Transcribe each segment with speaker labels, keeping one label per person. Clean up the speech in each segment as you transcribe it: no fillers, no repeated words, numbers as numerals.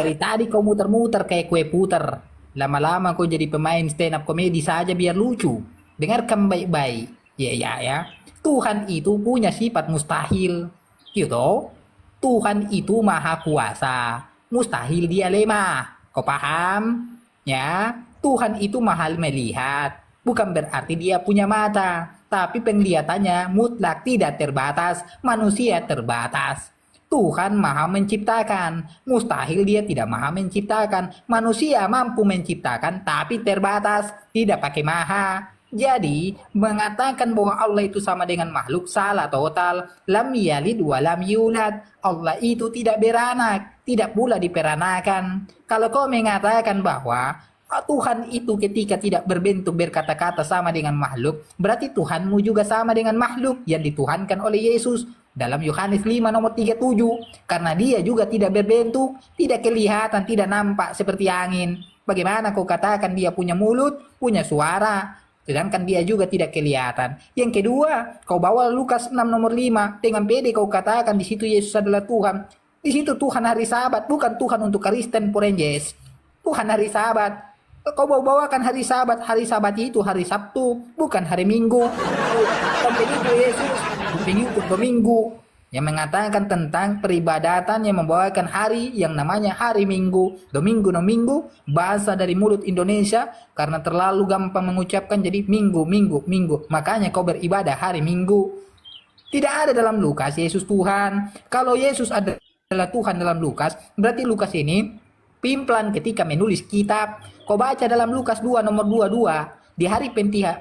Speaker 1: Dari tadi kau muter-muter kayak kue puter. Lama-lama kau jadi pemain stand up komedi saja biar lucu. Dengarkan baik-baik. Ya, ya, ya. Tuhan itu punya sifat mustahil. Gitu. Tuhan itu maha kuasa. Mustahil dia lemah. Kau paham? Ya, Tuhan itu mahal melihat. Bukan berarti dia punya mata. Tapi penglihatannya mutlak tidak terbatas. Manusia terbatas. Tuhan maha menciptakan. Mustahil dia tidak maha menciptakan. Manusia mampu menciptakan tapi terbatas. Tidak pakai maha. Jadi, mengatakan bahwa Allah itu sama dengan makhluk salah total. Lam yalid wa lam yulad. Allah itu tidak beranak, tidak pula diperanakan. Kalau kau mengatakan bahwa Tuhan itu ketika tidak berbentuk berkata-kata sama dengan makhluk, berarti Tuhanmu juga sama dengan makhluk yang dituhankan oleh Yesus dalam Yohanes 5 nomor 37. Karena dia juga tidak berbentuk, tidak kelihatan, tidak nampak seperti angin. Bagaimana kau katakan dia punya mulut, punya suara, sedangkan dia juga tidak kelihatan. Yang kedua, kau bawa Lukas 6 nomor 5, dengan pede kau katakan di situ Yesus adalah Tuhan. Di situ Tuhan hari Sabat, bukan Tuhan untuk Kristen Porenjes. Tuhan hari Sabat. Kau bawa-bawakan hari Sabat itu hari Sabtu, bukan hari Minggu. Bukan begitu Yesus, begitu Minggu. Yang mengatakan tentang peribadatan yang membawakan hari yang namanya hari Minggu. Domingo, bahasa dari mulut Indonesia karena terlalu gampang mengucapkan jadi minggu. Makanya kau beribadah hari Minggu. Tidak ada dalam Lukas Yesus Tuhan. Kalau Yesus adalah Tuhan dalam Lukas, berarti Lukas ini pimplan ketika menulis kitab. Kau baca dalam Lukas 2 nomor 22, di hari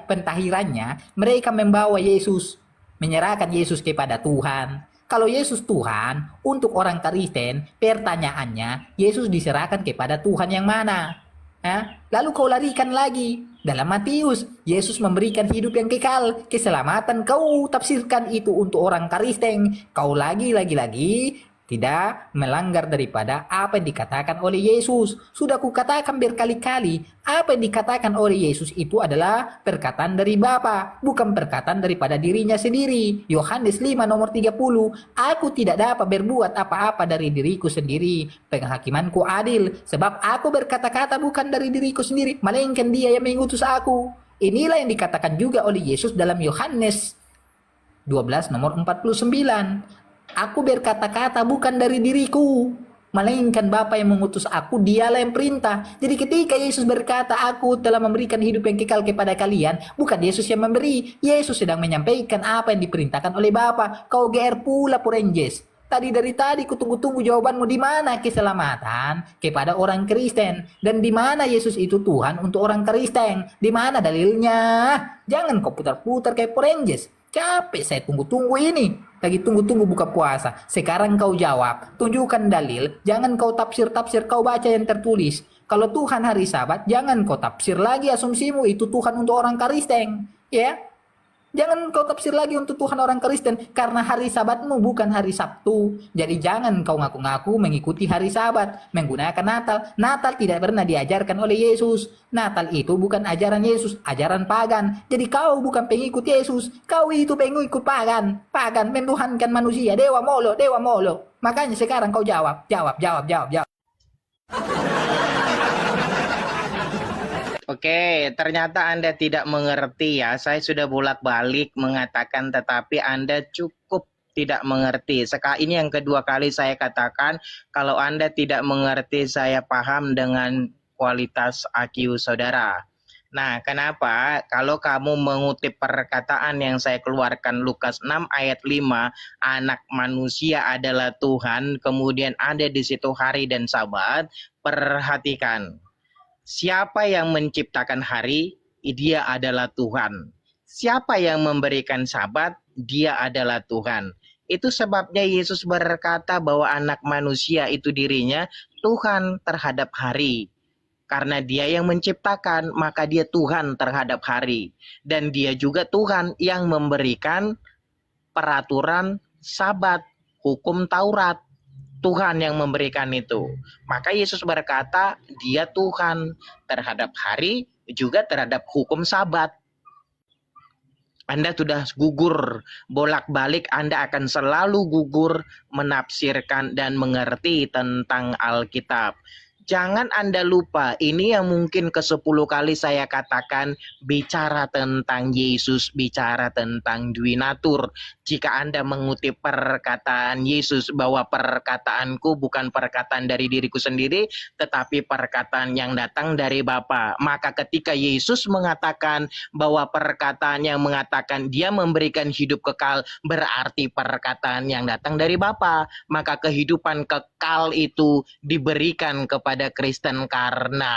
Speaker 1: pentahirannya mereka membawa Yesus, menyerahkan Yesus kepada Tuhan. Kalau Yesus Tuhan, untuk orang Kristen, pertanyaannya, Yesus diserahkan kepada Tuhan yang mana? Lalu kau larikan lagi. Dalam Matius, Yesus memberikan hidup yang kekal, keselamatan. Kau tafsirkan itu untuk orang Kristen. Kau lagi tidak melanggar daripada apa yang dikatakan oleh Yesus. Sudah kukatakan berkali-kali, apa yang dikatakan oleh Yesus itu adalah perkataan dari Bapa, bukan perkataan daripada dirinya sendiri. Yohanes 5 nomor 30, aku tidak dapat berbuat apa-apa dari diriku sendiri. Penghakimanku adil, sebab aku berkata-kata bukan dari diriku sendiri, melainkan Dia yang mengutus aku. Inilah yang dikatakan juga oleh Yesus dalam Yohanes 12 nomor 49. Aku berkata-kata bukan dari diriku, melainkan Bapa yang mengutus aku, Dialah yang perintah. Jadi ketika Yesus berkata, aku telah memberikan hidup yang kekal kepada kalian, bukan Yesus yang memberi. Yesus sedang menyampaikan apa yang diperintahkan oleh Bapa. Kau GR pula Porenjes. Dari tadi kutunggu-tunggu jawabanmu, di mana keselamatan kepada orang Kristen dan di mana Yesus itu Tuhan untuk orang Kristen. Di mana dalilnya? Jangan kau putar-putar kayak Porenjes. Capek saya tunggu-tunggu ini. Lagi tunggu-tunggu buka puasa. Sekarang kau jawab. Tunjukkan dalil. Jangan kau tafsir-tafsir. Kau baca yang tertulis. Kalau Tuhan hari Sabat, jangan kau tafsir lagi asumsimu itu Tuhan untuk orang Kristen. Ya. Jangan kau tafsir lagi untuk Tuhan orang Kristen. Karena hari Sabatmu bukan hari Sabtu. Jadi jangan kau ngaku-ngaku mengikuti hari Sabat. Menggunakan Natal. Natal tidak pernah diajarkan oleh Yesus. Natal itu bukan ajaran Yesus. Ajaran pagan. Jadi kau bukan pengikut Yesus. Kau itu pengikut pagan. Pagan mentuhankan manusia. Dewa molo. Makanya sekarang kau jawab. Jawab.
Speaker 2: Oke, ternyata Anda tidak mengerti ya. Saya sudah bolak-balik mengatakan, tetapi Anda cukup tidak mengerti. Ini yang kedua kali saya katakan, kalau Anda tidak mengerti, saya paham dengan kualitas IQ saudara. Nah, kenapa? Kalau kamu mengutip perkataan yang saya keluarkan, Lukas 6 ayat 5, anak manusia adalah Tuhan, kemudian ada di situ hari dan Sabat, perhatikan. Siapa yang menciptakan hari? Dia adalah Tuhan. Siapa yang memberikan Sabat? Dia adalah Tuhan. Itu sebabnya Yesus berkata bahwa anak manusia itu dirinya Tuhan terhadap hari. Karena Dia yang menciptakan, maka Dia Tuhan terhadap hari. Dan Dia juga Tuhan yang memberikan peraturan Sabat, hukum Taurat. Tuhan yang memberikan itu. Maka Yesus berkata, Dia Tuhan terhadap hari, juga terhadap hukum Sabat. Anda sudah gugur bolak-balik, Anda akan selalu gugur menafsirkan dan mengerti tentang Alkitab. Jangan Anda lupa, ini yang mungkin ke-10 kali saya katakan, bicara tentang Yesus, bicara tentang Dwinatur. Jika Anda mengutip perkataan Yesus bahwa perkataanku bukan perkataan dari diriku sendiri, tetapi perkataan yang datang dari Bapa. Maka ketika Yesus mengatakan bahwa perkataan yang mengatakan dia memberikan hidup kekal, berarti perkataan yang datang dari Bapa. Maka kehidupan kekal itu diberikan kepada Kristen karena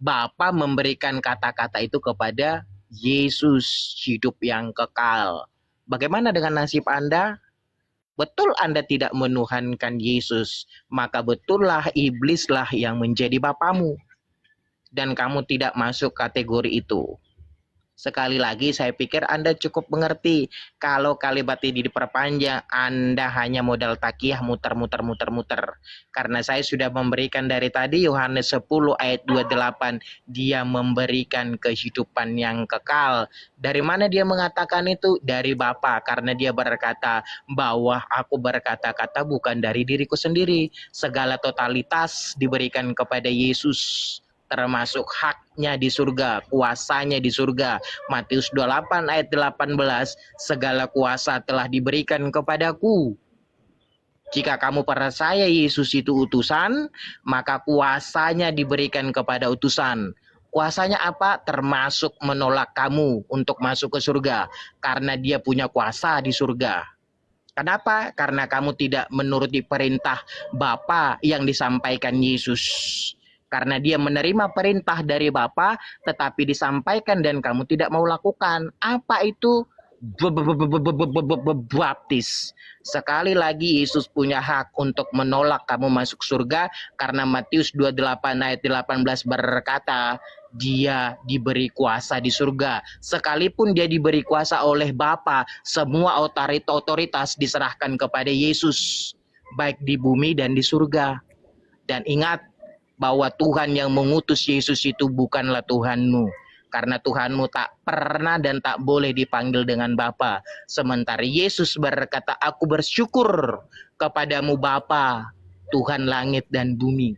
Speaker 2: Bapa memberikan kata-kata itu kepada Yesus, hidup yang kekal. Bagaimana dengan nasib Anda? Betul Anda tidak menuhankan Yesus, maka betullah iblislah yang menjadi bapamu. Dan kamu tidak masuk kategori itu. Sekali lagi saya pikir Anda cukup mengerti. Kalau kalimat ini diperpanjang, Anda hanya modal takiyah muter-muter. Karena saya sudah memberikan dari tadi Yohanes 10 ayat 28. Dia memberikan kehidupan yang kekal. Dari mana dia mengatakan itu? Dari Bapa. Karena dia berkata bahwa aku berkata-kata bukan dari diriku sendiri. Segala totalitas diberikan kepada Yesus. Termasuk haknya di surga, kuasanya di surga. Matius 28 ayat 18, segala kuasa telah diberikan kepadaku. Jika kamu percaya Yesus itu utusan, maka kuasanya diberikan kepada utusan. Kuasanya apa? Termasuk menolak kamu untuk masuk ke surga. Karena dia punya kuasa di surga. Kenapa? Karena kamu tidak menuruti perintah Bapa yang disampaikan Yesus. Karena dia menerima perintah dari Bapa, tetapi disampaikan dan kamu tidak mau lakukan. Apa itu? Baptis. Sekali lagi Yesus punya hak untuk menolak kamu masuk surga, karena Matius 28 ayat 18 berkata, dia diberi kuasa di surga. Sekalipun dia diberi kuasa oleh Bapa, semua otoritas diserahkan kepada Yesus, baik di bumi dan di surga. Dan ingat, bahwa Tuhan yang mengutus Yesus itu bukanlah Tuhanmu. Karena Tuhanmu tak pernah dan tak boleh dipanggil dengan Bapa. Sementara Yesus berkata, aku bersyukur kepadamu Bapa, Tuhan langit dan bumi.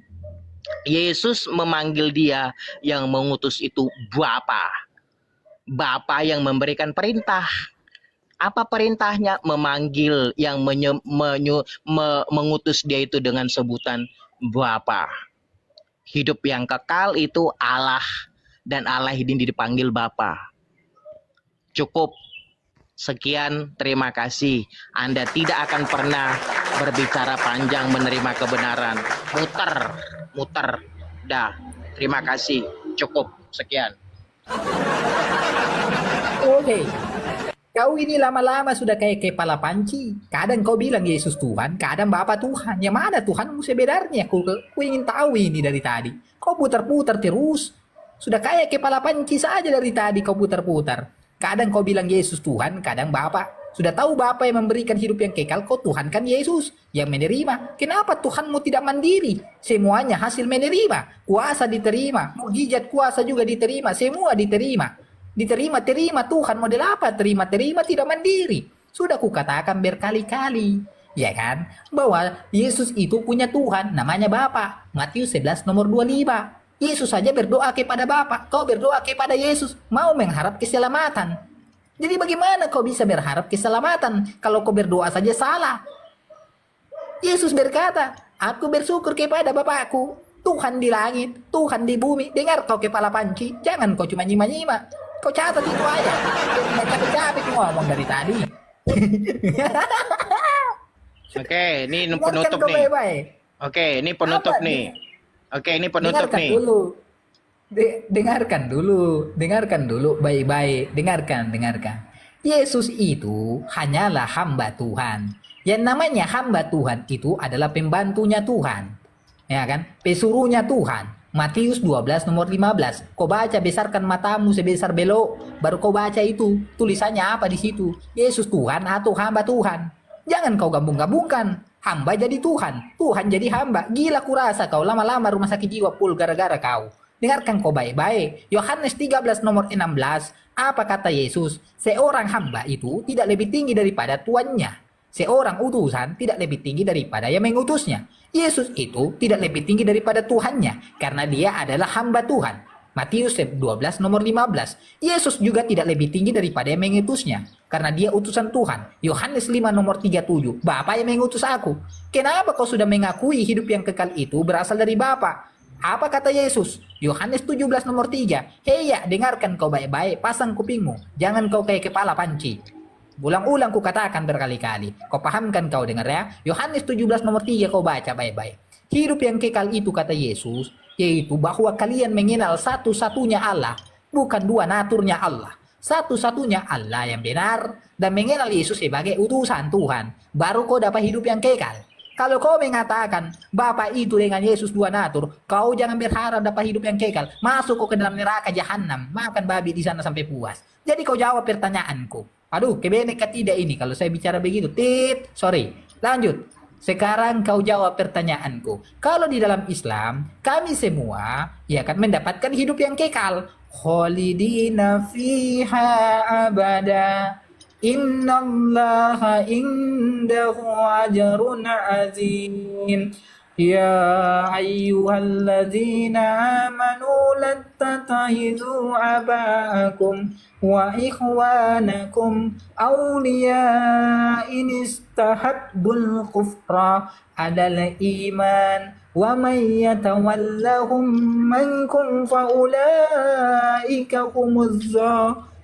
Speaker 2: Yesus memanggil dia yang mengutus itu Bapa. Bapa yang memberikan perintah. Apa perintahnya? Memanggil yang mengutus dia itu dengan sebutan Bapa. Hidup yang kekal itu Allah, dan Allah ini dipanggil Bapa. Cukup. Sekian, terima kasih. Anda tidak akan pernah berbicara panjang menerima kebenaran. Muter. Dah. Terima kasih. Cukup. Sekian.
Speaker 1: Oke. Kau ini lama-lama sudah kayak kepala panci. Kadang kau bilang Yesus Tuhan, kadang Bapa Tuhan. Yang mana Tuhanmu sebenarnya? Ku ingin tahu ini dari tadi. Kau putar-putar terus. Sudah kayak kepala panci saja dari tadi kau putar-putar. Kadang kau bilang Yesus Tuhan, kadang Bapa. Sudah tahu Bapa yang memberikan hidup yang kekal, kau Tuhan kan Yesus yang menerima. Kenapa Tuhanmu tidak mandiri? Semuanya hasil menerima. Kuasa diterima, mukjizat kuasa juga diterima, semua diterima. Diterima Tuhan model apa? Terima tidak mandiri. Sudah kukatakan berkali-kali, ya kan? Bahwa Yesus itu punya Tuhan, namanya Bapa. Matius 11 nomor 25. Yesus saja berdoa kepada Bapa, kau berdoa kepada Yesus, mau mengharap keselamatan. Jadi bagaimana kau bisa berharap keselamatan kalau kau berdoa saja salah? Yesus berkata, aku bersyukur kepada Bapakku, Tuhan di langit, Tuhan di bumi. Dengar kau kepala panci, jangan kau cuma nyima-nyima. Kau catat itu aja. Nggak capek-capek ngomong dari tadi.
Speaker 2: Oke, ini penutup nih. Oke, ini penutup nih. Oke, ini penutup nih. Dengarkan dulu baik-baik. Dengarkan. Yesus itu hanyalah hamba Tuhan. Yang namanya hamba Tuhan itu adalah pembantunya Tuhan. Ya kan? Pesuruhnya Tuhan. Matius 12 nomor 15. Kau baca, besarkan matamu sebesar belok, baru kau baca itu. Tulisannya apa di situ? Yesus Tuhan atau hamba Tuhan. Jangan kau gabung-gabungkan. Hamba jadi Tuhan, Tuhan jadi hamba. Gila kurasa kau, lama-lama rumah sakit jiwa full gara-gara kau.
Speaker 1: Dengarkan kau baik-baik. Yohanes 13 nomor 16. Apa kata Yesus? Seorang hamba itu tidak lebih tinggi daripada tuannya. Seorang utusan tidak lebih tinggi daripada yang mengutusnya. Yesus itu tidak lebih tinggi daripada Tuhannya karena dia adalah hamba Tuhan. Matius 12 nomor 15. Yesus juga tidak lebih tinggi daripada yang mengutusnya karena dia utusan Tuhan. Yohanes 5 nomor 37. Bapa yang mengutus aku. Kenapa kau sudah mengakui hidup yang kekal itu berasal dari Bapa? Apa kata Yesus? Yohanes 17 nomor 3. Hei ya, dengarkan kau baik-baik, pasang kupingmu. Jangan kau kayak kepala panci. Ulang-ulang ku katakan berkali-kali. Kau pahamkan kau dengar ya. Yohanes 17 nomor 3 kau baca baik-baik. Hidup yang kekal itu kata Yesus, yaitu bahwa kalian mengenal satu-satunya Allah, bukan dua naturnya Allah. Satu-satunya Allah yang benar dan mengenal Yesus sebagai utusan Tuhan. Baru kau dapat hidup yang kekal. Kalau kau mengatakan Bapa itu dengan Yesus dua natur, kau jangan berharap dapat hidup yang kekal. Masuk kau ke dalam neraka jahanam, makan babi di sana sampai puas. Jadi kau jawab pertanyaanku. Aduh, kebenek tidak ini kalau saya bicara begitu. Sorry. Lanjut. Sekarang kau jawab pertanyaanku. Kalau di dalam Islam, kami semua ya kan mendapatkan hidup yang kekal. Khalidina fiha abada. Innallaha indahu ajrun azim. Ya ayyuhalladzina amanu lattakhidhu aba'akum wa ikhwanakum awliya in istahabbul kufra adal iman wa man yatawallahum minkum fa ulaika humuz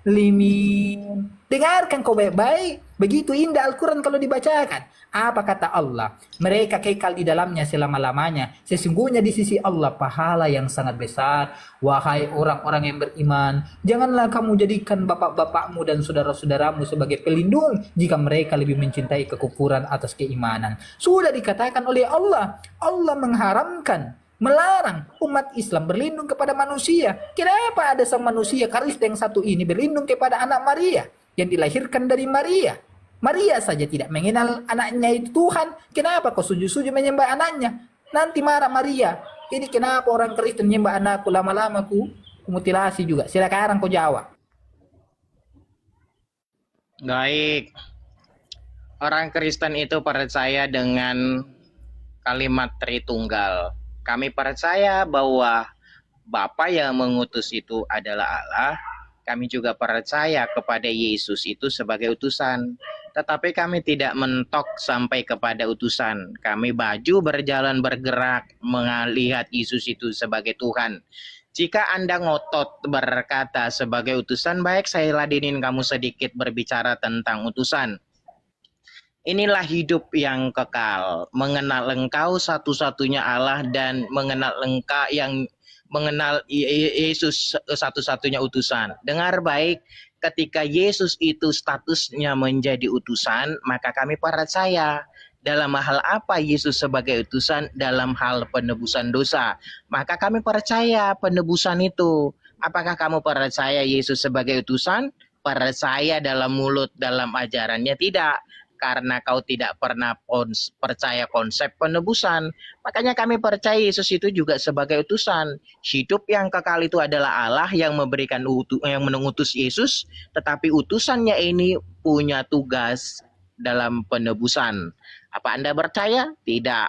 Speaker 1: zalimin. Dengarkan kau baik-baik. Begitu indah Al-Quran kalau dibacakan. Apa kata Allah? Mereka kekal di dalamnya selama-lamanya. Sesungguhnya di sisi Allah pahala yang sangat besar. Wahai orang-orang yang beriman, janganlah kamu jadikan bapak-bapakmu dan saudara-saudaramu sebagai pelindung jika mereka lebih mencintai kekufuran atas keimanan. Sudah dikatakan oleh Allah. Allah mengharamkan, melarang umat Islam berlindung kepada manusia. Kenapa ada sang manusia Karista yang satu ini berlindung kepada anak Maria yang dilahirkan dari Maria? Maria saja tidak mengenal anaknya itu Tuhan. Kenapa kau sujud-sujud menyembah anaknya? Nanti marah Maria. Ini kenapa orang Kristen menyembah anakku, lama-lama ku mutilasi juga. Silakan kau jawab.
Speaker 2: Baik. Orang Kristen itu percaya dengan kalimat Tritunggal. Kami percaya bahwa Bapa yang mengutus itu adalah Allah. Kami juga percaya kepada Yesus itu sebagai utusan. Tetapi kami tidak mentok sampai kepada utusan. Kami baju berjalan bergerak melihat Yesus itu sebagai Tuhan. Jika Anda ngotot berkata sebagai utusan, baik saya ladenin kamu sedikit berbicara tentang utusan. Inilah hidup yang kekal, mengenal engkau satu-satunya Allah dan mengenal engkau yang mengenal Yesus satu-satunya utusan. Dengar baik, ketika Yesus itu statusnya menjadi utusan, maka kami percaya dalam hal apa Yesus sebagai utusan? Dalam hal penebusan dosa. Maka kami percaya penebusan itu. Apakah kamu percaya Yesus sebagai utusan? Percaya dalam mulut, dalam ajarannya? Tidak. Karena kau tidak pernah percaya konsep penebusan. Makanya kami percaya Yesus itu juga sebagai utusan. Hidup yang kekal itu adalah Allah yang memberikan yang mengutus Yesus, tetapi utusannya ini punya tugas dalam penebusan. Apa Anda percaya? Tidak.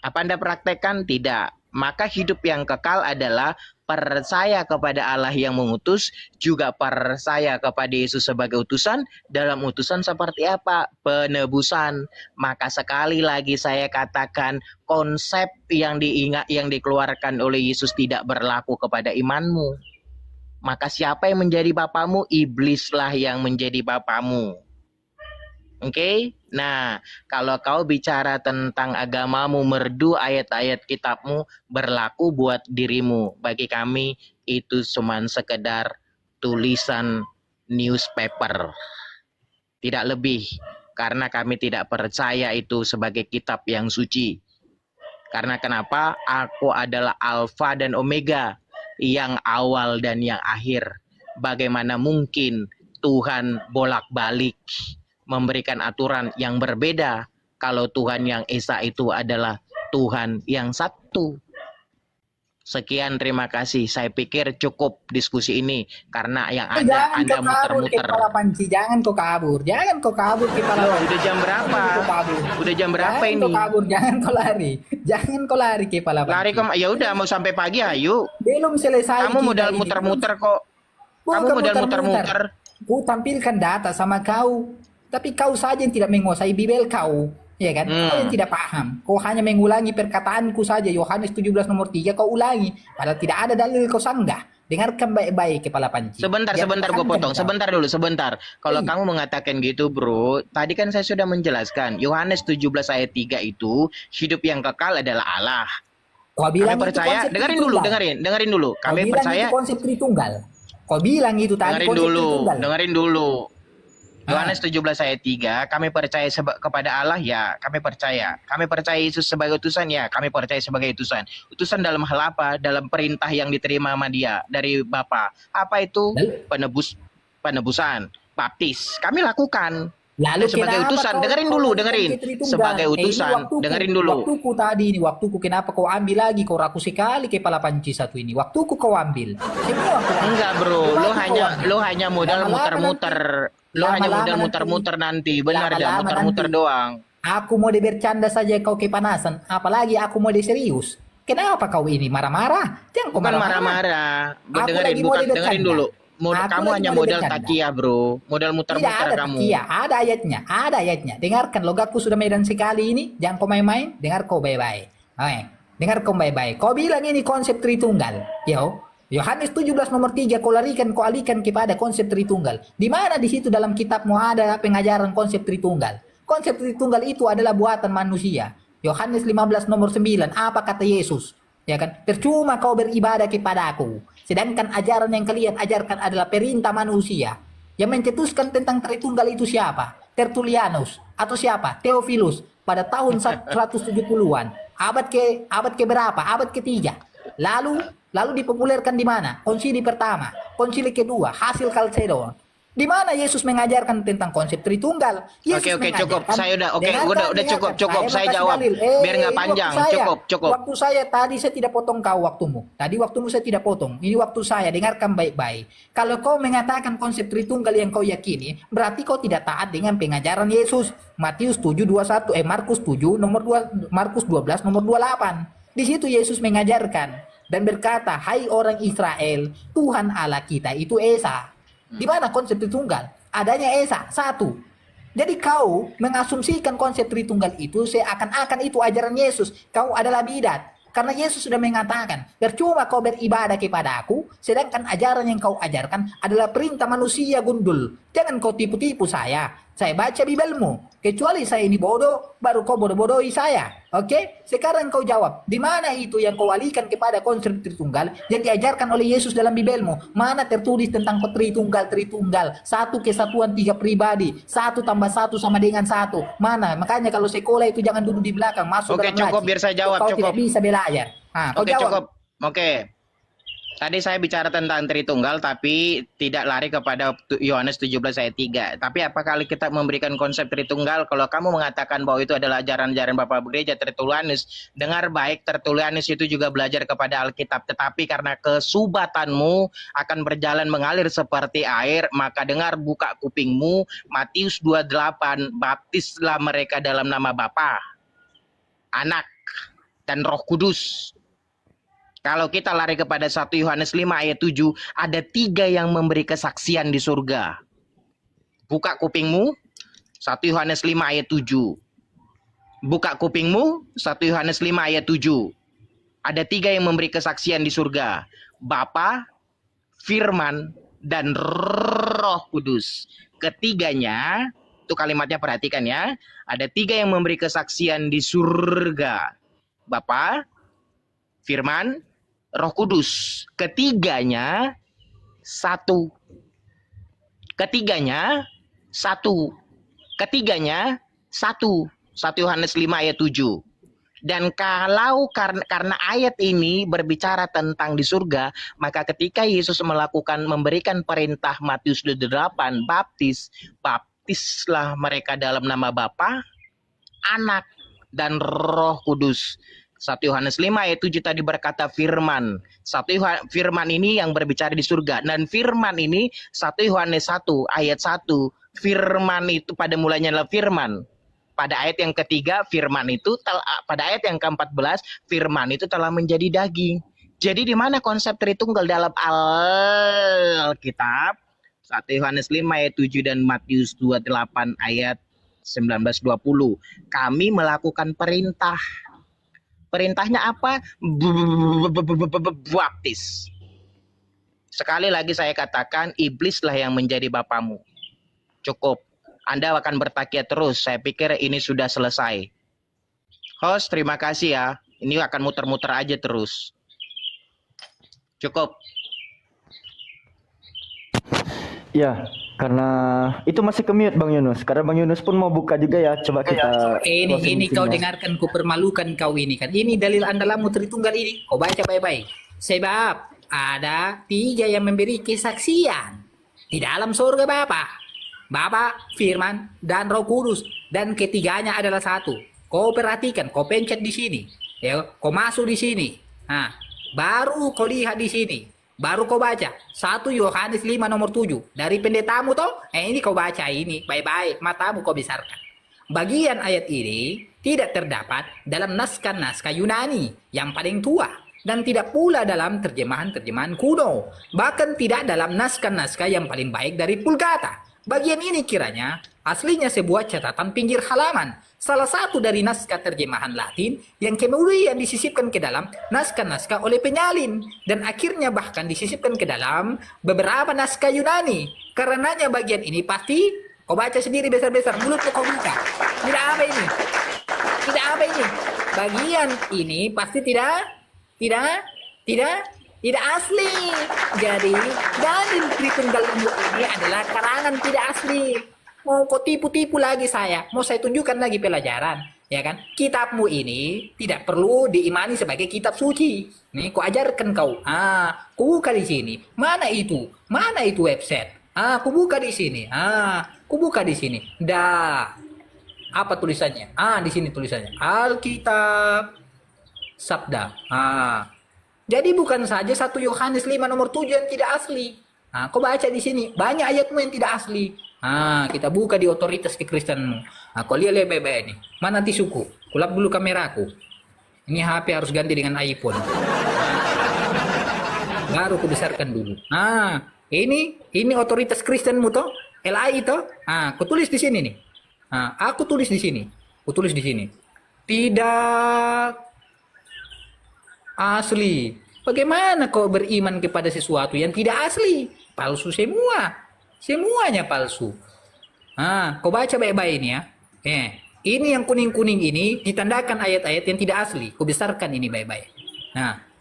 Speaker 2: Apa Anda praktekkan? Tidak. Maka hidup yang kekal adalah percaya kepada Allah yang mengutus, juga percaya kepada Yesus sebagai utusan. Dalam utusan seperti apa? Penebusan. Maka sekali lagi saya katakan, konsep yang dikeluarkan oleh Yesus tidak berlaku kepada imanmu. Maka siapa yang menjadi bapamu? Iblislah yang menjadi bapamu. Oke, nah kalau kau bicara tentang agamamu merdu, ayat-ayat kitabmu berlaku buat dirimu. Bagi kami itu cuma sekedar tulisan newspaper, tidak lebih. Karena kami tidak percaya itu sebagai kitab yang suci. Karena kenapa? Aku adalah Alfa dan Omega, yang awal dan yang akhir. Bagaimana mungkin Tuhan bolak-balik memberikan aturan yang berbeda kalau Tuhan yang Esa itu adalah Tuhan yang satu. Sekian, terima kasih. Saya pikir cukup diskusi ini karena yang ada
Speaker 1: Jangan
Speaker 2: Anda
Speaker 1: kau kabur
Speaker 2: muter-muter.
Speaker 1: kepala panci, jangan kau kabur, jangan kau kabur kepala
Speaker 2: Loh,
Speaker 1: panci.
Speaker 2: udah jam berapa?
Speaker 1: Jangan kau kabur.
Speaker 2: Udah jam berapa
Speaker 1: Jangan
Speaker 2: ini?
Speaker 1: kau kabur, jangan kau lari, jangan kau lari kepala panci.
Speaker 2: Lari ke ya udah mau sampai pagi ayo.
Speaker 1: Belum selesai.
Speaker 2: Kamu
Speaker 1: kita
Speaker 2: modal
Speaker 1: ini.
Speaker 2: muter-muter kok. Kamu
Speaker 1: Bukan
Speaker 2: modal muter-muter.
Speaker 1: Ku tampilkan data sama kau, tapi kau saja yang tidak menguasai Bibel kau. Ya kan? Kau yang tidak paham. Kau hanya mengulangi perkataanku saja. Yohanes 17 nomor 3 kau ulangi. Padahal tidak ada dalil kau sanggah. Dengarkan baik-baik kepala panci.
Speaker 2: Sebentar gue potong. Sebentar dulu. Kalau kamu mengatakan gitu bro, tadi kan saya sudah menjelaskan. Yohanes 17 ayat 3 itu hidup yang kekal adalah Allah.
Speaker 1: Kau bilang
Speaker 2: Kami percaya, dengerin dulu. Kami percaya.
Speaker 1: Itu konsep Tritunggal. Kau bilang itu tadi konsep Tritunggal.
Speaker 2: Dengerin dulu. Yohanes 17 ayat 3, kami percaya kepada Allah ya, kami percaya. Kami percaya Yesus sebagai utusan ya, kami percaya sebagai utusan. Utusan dalam hal apa? Dalam perintah yang diterima sama dia dari Bapa. Apa itu? Penebusan, baptis. Kami lakukan.
Speaker 1: Lalu
Speaker 2: sebagai utusan, dengerin dulu. Sebagai utusan, dengerin dulu.
Speaker 1: Waktuku tadi ini, waktuku kenapa kau ambil lagi? Kau raku sekali kepala panci satu ini. Waktuku kau ambil.
Speaker 2: Enggak bro, lo hanya modal muter-muter. Lo hanya modal muter-muter nanti, benar dah, muter-muter doang.
Speaker 1: Aku mau bercanda saja kau kepanasan, apalagi aku mau serius. Kenapa kau ini marah-marah? Jangan kau
Speaker 2: bukan marah-marah. Dengerin dulu. Kamu hanya modal takia bro, modal muter-muter kamu.
Speaker 1: Iya, ada ayatnya. Dengarkan, logatku sudah medan sekali ini. Jangan kau main-main, dengar kau baik-baik. Dengar kau baik-baik. Kau bilang ini konsep Tritunggal. Yohanes 17 nomor 3 kau alihkan kepada konsep Tritunggal. Di mana di situ dalam kitabmu ada pengajaran konsep Tritunggal? Konsep Tritunggal itu adalah buatan manusia. Yohanes 15 nomor 9, apa kata Yesus? Ya kan? Percuma kau beribadah kepada aku. Sedangkan ajaran yang kalian ajarkan adalah perintah manusia. Yang mencetuskan tentang Tritunggal itu siapa? Tertullianus atau siapa? Theophilus pada tahun 170-an. Abad ke berapa? Abad ketiga. Lalu dipopulerkan di mana? Konsili pertama, konsili kedua, hasil Chalcedon. Di mana Yesus mengajarkan tentang konsep Tritunggal?
Speaker 2: Oke, cukup. Saya udah cukup. Saya jawab. Biar nggak panjang. Cukup.
Speaker 1: Waktu saya tadi saya tidak potong kau waktumu. Tadi waktumu saya tidak potong. Ini waktu saya. Dengarkan baik-baik. Kalau kau mengatakan konsep Tritunggal yang kau yakini, berarti kau tidak taat dengan pengajaran Yesus. Matius 7:21, Markus 7 nomor 2, Markus 12 nomor 28. Di situ Yesus mengajarkan dan berkata, hai orang Israel, Tuhan Allah kita itu Esa. Di mana konsep Tritunggal? Adanya Esa, satu. Jadi kau mengasumsikan konsep Tritunggal itu seakan-akan itu ajaran Yesus. Kau adalah bidat. Karena Yesus sudah mengatakan, percuma kau beribadah kepada aku, sedangkan ajaran yang kau ajarkan adalah perintah manusia gundul. Jangan kau tipu-tipu saya. Saya baca Bibelmu. Kecuali saya ini bodoh, baru kau bodoh-bodohi saya. Oke? Sekarang kau jawab, di mana itu yang kau alihkan kepada konsep Tritunggal yang diajarkan oleh Yesus dalam Bibelmu? Mana tertulis tentang Tritunggal? Satu kesatuan tiga pribadi. 1 tambah 1 sama dengan 1. Mana? Makanya kalau sekolah itu jangan duduk di belakang, masuk dalam
Speaker 2: cukup,
Speaker 1: laci.
Speaker 2: biar saya jawab.
Speaker 1: Kau
Speaker 2: cukup.
Speaker 1: tidak bisa belajar.
Speaker 2: Oke, cukup. Oke. Tadi saya bicara tentang Tritunggal tapi tidak lari kepada Yohanes 17 ayat 3. Tapi apakah kita memberikan konsep Tritunggal kalau kamu mengatakan bahwa itu adalah ajaran-ajaran Bapak Gereja Tertullianus? Dengar baik, Tertullianus itu juga belajar kepada Alkitab, tetapi karena kesubatanmu akan berjalan mengalir seperti air, maka dengar, buka kupingmu, Matius 28, baptislah mereka dalam nama Bapa, Anak, dan Roh Kudus. Kalau kita lari kepada 1 Yohanes 5 ayat 7, ada 3 yang memberi kesaksian di surga. Buka kupingmu, 1 Yohanes 5 ayat 7. Buka kupingmu, 1 Yohanes 5 ayat 7. Ada 3 yang memberi kesaksian di surga. Bapa, Firman, dan Roh Kudus. Ketiganya, itu kalimatnya perhatikan ya. Ada 3 yang memberi kesaksian di surga. Bapa, Firman, Roh Kudus. Ketiganya satu. 1 Yohanes 5 ayat 7. Dan kalau karena ayat ini berbicara tentang di surga, maka ketika Yesus memberikan perintah Matius 28, baptislah mereka dalam nama Bapa, Anak, dan Roh Kudus. 1 Yohanes 5 ayat 7 tadi berkata firman. Firman ini yang berbicara di surga. Dan firman ini 1 Yohanes 1 ayat 1. Firman itu pada mulanya adalah firman. Pada ayat yang ketiga firman itu, pada ayat yang ke-14 firman itu telah menjadi daging. Jadi di mana konsep Tritunggal dalam Alkitab? 1 Yohanes 5 ayat 7 dan Matius 28 ayat 19-20. Kami melakukan perintah. Perintahnya apa? Baptis. Sekali lagi saya katakan, iblislah yang menjadi bapamu. Cukup. Anda akan bertakia terus. Saya pikir ini sudah selesai. Host, terima kasih ya. Ini akan muter-muter aja terus. Cukup.
Speaker 3: Ya, karena itu masih ke-mute Bang Yunus. Karena Bang Yunus pun mau buka juga ya. Coba kita
Speaker 1: Ini kau dengarkan, ku permalukan kau ini kan. Ini dalil andalanmu Tritunggal ini. Kau baca baik-baik. Sebab ada 3 yang memberi kesaksian di dalam surga Bapa, Firman, dan Roh Kudus. Dan ketiganya adalah satu. Kau perhatikan, kau pencet di sini. Ya, kau masuk di sini. Nah, baru kau lihat di sini. Baru kau baca 1 Yohanes 5 nomor 7 dari pendetamu toh. Ini kau baca ini baik-baik, matamu kau besarkan. Bagian ayat ini tidak terdapat dalam naskah-naskah Yunani yang paling tua dan tidak pula dalam terjemahan-terjemahan kuno, bahkan tidak dalam naskah-naskah yang paling baik dari Vulgata. Bagian ini kiranya aslinya sebuah catatan pinggir halaman, salah satu dari naskah terjemahan Latin yang kemudian disisipkan ke dalam naskah-naskah oleh penyalin dan akhirnya bahkan disisipkan ke dalam beberapa naskah Yunani. Karenanya bagian ini pasti kau baca sendiri besar-besar, mulutmu kau buka. Tidak apa ini? Tidak apa ini? Bagian ini pasti tidak asli. Jadi dalil Tritunggal ini adalah karangan tidak asli. Mau kau tipu-tipu lagi saya? Mau saya tunjukkan lagi pelajaran? Ya kan? Kitabmu ini tidak perlu diimani sebagai kitab suci. Nih, kau ajarkan kau. Kau buka di sini. Mana itu? Mana itu website? Kau buka di sini. Kau buka di sini. Dah. Apa tulisannya? Di sini tulisannya. Alkitab Sabda. Jadi bukan saja 1 Yohanes 5 nomor 7 yang tidak asli. Kau baca di sini. Banyak ayatmu yang tidak asli. Kita buka di otoritas kekristenanmu. Kau lihat baik-baik ini. Mana tisuku? Kulap dulu kameraku. Ini HP harus ganti dengan iPhone. Baru ku besarkan dulu. Ini otoritas Kristenmu toh? LAI toh? Ku tulis di sini nih. Aku tulis di sini. Ku tulis di sini. Tidak asli. Bagaimana kau beriman kepada sesuatu yang tidak asli? Palsu semua. Semuanya palsu. Kau baca baik-baik ini ya. Ini yang kuning-kuning ini ditandakan ayat-ayat yang tidak asli. Kau besarkan ini baik-baik.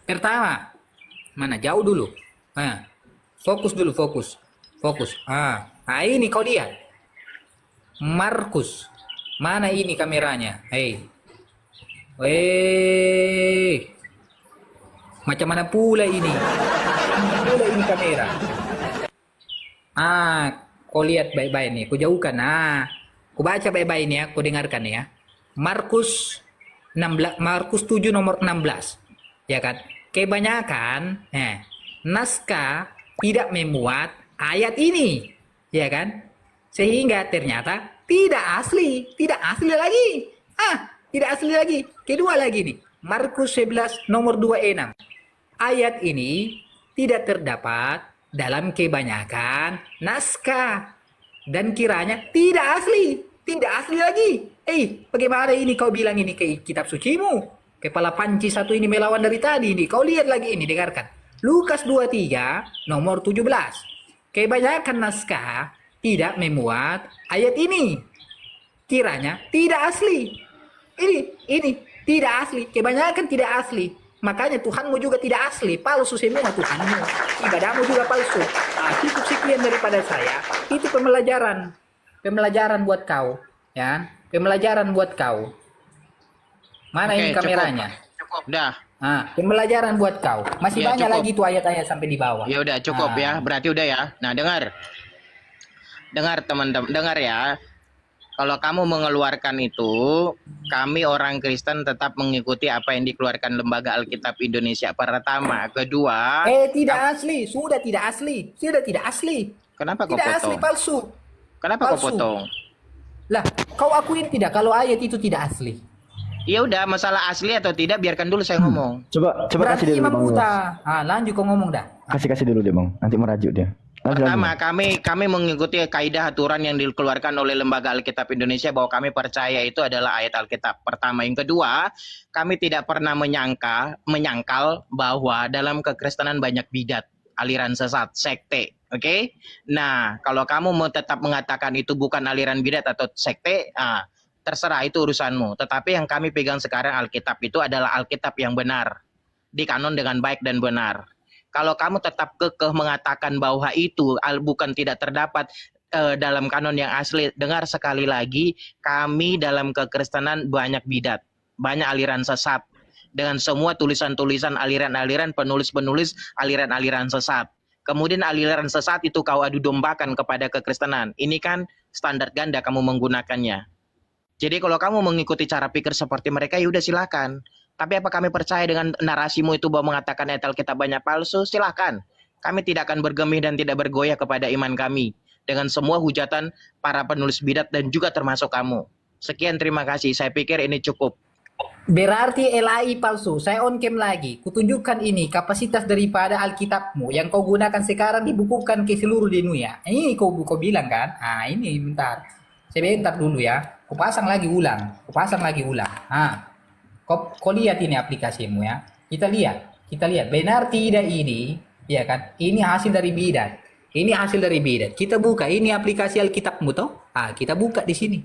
Speaker 1: Pertama. Mana? Jauh dulu. Fokus dulu, fokus. Ini kau lihat. Markus. Mana ini kameranya? Macam mana pula ini? Pula ini kamera. Kau lihat baik-baik nih. Kau jauhkan. Kau baca baik-baik nih ya. Kau dengarkan ya. Markus 7 nomor 16. Ya kan? Kebanyakan naskah tidak memuat ayat ini. Ya kan? Sehingga ternyata tidak asli lagi. Tidak asli lagi. Kedua lagi nih. Markus 11 nomor 26. Ayat ini tidak terdapat dalam kebanyakan naskah dan kiranya tidak asli lagi. Bagaimana ini kau bilang ini ke kitab sucimu? Kepala panci satu ini melawan dari tadi ini. Kau lihat lagi ini, dengarkan. Lukas 23 nomor 17. Kebanyakan naskah tidak memuat ayat ini. Kiranya tidak asli. Ini tidak asli. Kebanyakan tidak asli. Makanya Tuhanmu juga tidak asli. Palsu semua Tuhanmu. Ibadahmu juga palsu. Cukup sekian daripada saya. Itu pembelajaran. Pembelajaran buat kau. Ya, pembelajaran buat kau. Mana ini kameranya?
Speaker 2: Cukup. Dah.
Speaker 1: Pembelajaran buat kau. Masih
Speaker 2: Ya,
Speaker 1: banyak
Speaker 2: cukup.
Speaker 1: lagi tuh ayat-ayat sampai di bawah.
Speaker 2: Ya udah cukup ya. Berarti udah ya. Nah, dengar teman-teman, dengar ya. Kalau kamu mengeluarkan itu, kami orang Kristen tetap mengikuti apa yang dikeluarkan Lembaga Alkitab Indonesia. Pertama, kedua,
Speaker 1: Tidak asli, sudah tidak asli, sudah tidak asli.
Speaker 2: kenapa kau
Speaker 1: Tidak asli,
Speaker 2: potong?
Speaker 1: palsu.
Speaker 2: Kenapa kau
Speaker 1: Palsu.
Speaker 2: potong?
Speaker 1: Lah, kau akuin tidak kalau ayat itu tidak asli?
Speaker 2: Ya udah, masalah asli atau tidak biarkan dulu saya ngomong.
Speaker 3: Coba
Speaker 1: Berarti
Speaker 3: kasih dulu
Speaker 1: Imam
Speaker 3: Bang Yunus.
Speaker 1: Buta. Lanjut kau ngomong dah.
Speaker 3: Kasih dulu dia Bang. Nanti merajuk dia. Lanjut,
Speaker 2: Pertama,
Speaker 3: lanjut.
Speaker 2: kami mengikuti kaidah aturan yang dikeluarkan oleh Lembaga Alkitab Indonesia bahwa kami percaya itu adalah ayat Alkitab. Pertama, yang kedua, kami tidak pernah menyangkal bahwa dalam kekristenan banyak bidat, aliran sesat, sekte. Oke? Nah, kalau kamu mau tetap mengatakan itu bukan aliran bidat atau sekte, terserah, itu urusanmu. Tetapi yang kami pegang sekarang Alkitab itu adalah Alkitab yang benar, dikanon dengan baik dan benar. Kalau kamu tetap kekeh mengatakan bahwa itu bukan tidak terdapat dalam kanon yang asli, dengar sekali lagi, kami dalam kekristenan banyak bidat, banyak aliran sesat, dengan semua tulisan-tulisan aliran-aliran, penulis-penulis aliran-aliran sesat. Kemudian aliran sesat itu kau adu dombakan kepada kekristenan. Ini kan standar ganda kamu menggunakannya. Jadi kalau kamu mengikuti cara pikir seperti mereka, ya udah silakan. Tapi apa kami percaya dengan narasimu itu bahwa mengatakan ayat Alkitab banyak palsu? Silakan. Kami tidak akan bergemih dan tidak bergoyah kepada iman kami dengan semua hujatan para penulis bidat dan juga termasuk kamu. Sekian, terima kasih. Saya pikir ini cukup.
Speaker 1: Berarti LAI palsu. Saya on cam lagi. Kutunjukkan ini kapasitas daripada Alkitabmu yang kau gunakan sekarang dibukukan ke seluruh dunia. Ini kau bilang kan? Ini bentar. Sebentar dulu ya. Kupasang lagi ulang. Kau lihat ini aplikasimu ya. Kita lihat. Benar tidak ini? Ya kan? Ini hasil dari bidat. Kita buka. Ini aplikasi Alkitabmu toh? Kita buka di sini.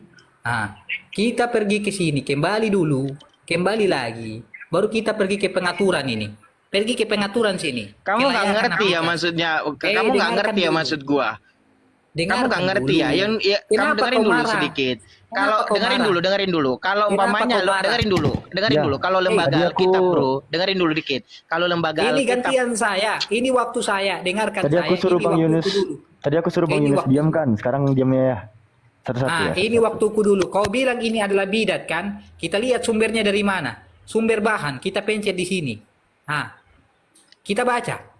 Speaker 1: Kita pergi ke sini. Kembali dulu. Kembali lagi. Baru kita pergi ke pengaturan ini. Pergi ke pengaturan sini.
Speaker 2: Kamu nggak
Speaker 1: Kelayakan
Speaker 2: ngerti ya
Speaker 1: angka.
Speaker 2: maksudnya? Kamu nggak ngerti ya
Speaker 1: dulu.
Speaker 2: maksud gua? Kamu
Speaker 1: Dengarkan
Speaker 2: nggak ngerti
Speaker 1: dulu.
Speaker 2: ya? Kamu
Speaker 1: Kenapa
Speaker 2: dengerin
Speaker 1: kau
Speaker 2: dulu
Speaker 1: marah?
Speaker 2: sedikit.
Speaker 1: Kenapa
Speaker 2: Kalau
Speaker 1: kau
Speaker 2: dengerin
Speaker 1: marah?
Speaker 2: dulu. Kalau
Speaker 1: Kenapa
Speaker 2: umpamanya
Speaker 1: kau marah?
Speaker 2: dengerin dulu
Speaker 3: Ya.
Speaker 2: Kalau lembaga
Speaker 3: tadi aku-
Speaker 2: Alkitab, bro, dengerin dulu dikit. Kalau lembaga
Speaker 1: Ini
Speaker 2: Alkitab,
Speaker 1: gantian saya. Ini waktu saya. Dengarkan
Speaker 3: Tadi
Speaker 1: saya.
Speaker 3: aku suruh
Speaker 1: Ini
Speaker 3: Bang
Speaker 1: waktuku
Speaker 3: Yunus.
Speaker 1: dulu.
Speaker 3: Tadi aku suruh Bang
Speaker 1: Ini
Speaker 3: Yunus
Speaker 1: waktu-
Speaker 3: diam kan. Sekarang diamnya ya. Satu-satu ya.
Speaker 1: Ini waktuku dulu. Kau bilang ini adalah bidat kan? Kita lihat sumbernya dari mana. Sumber bahan kita pencet di sini. Kita baca.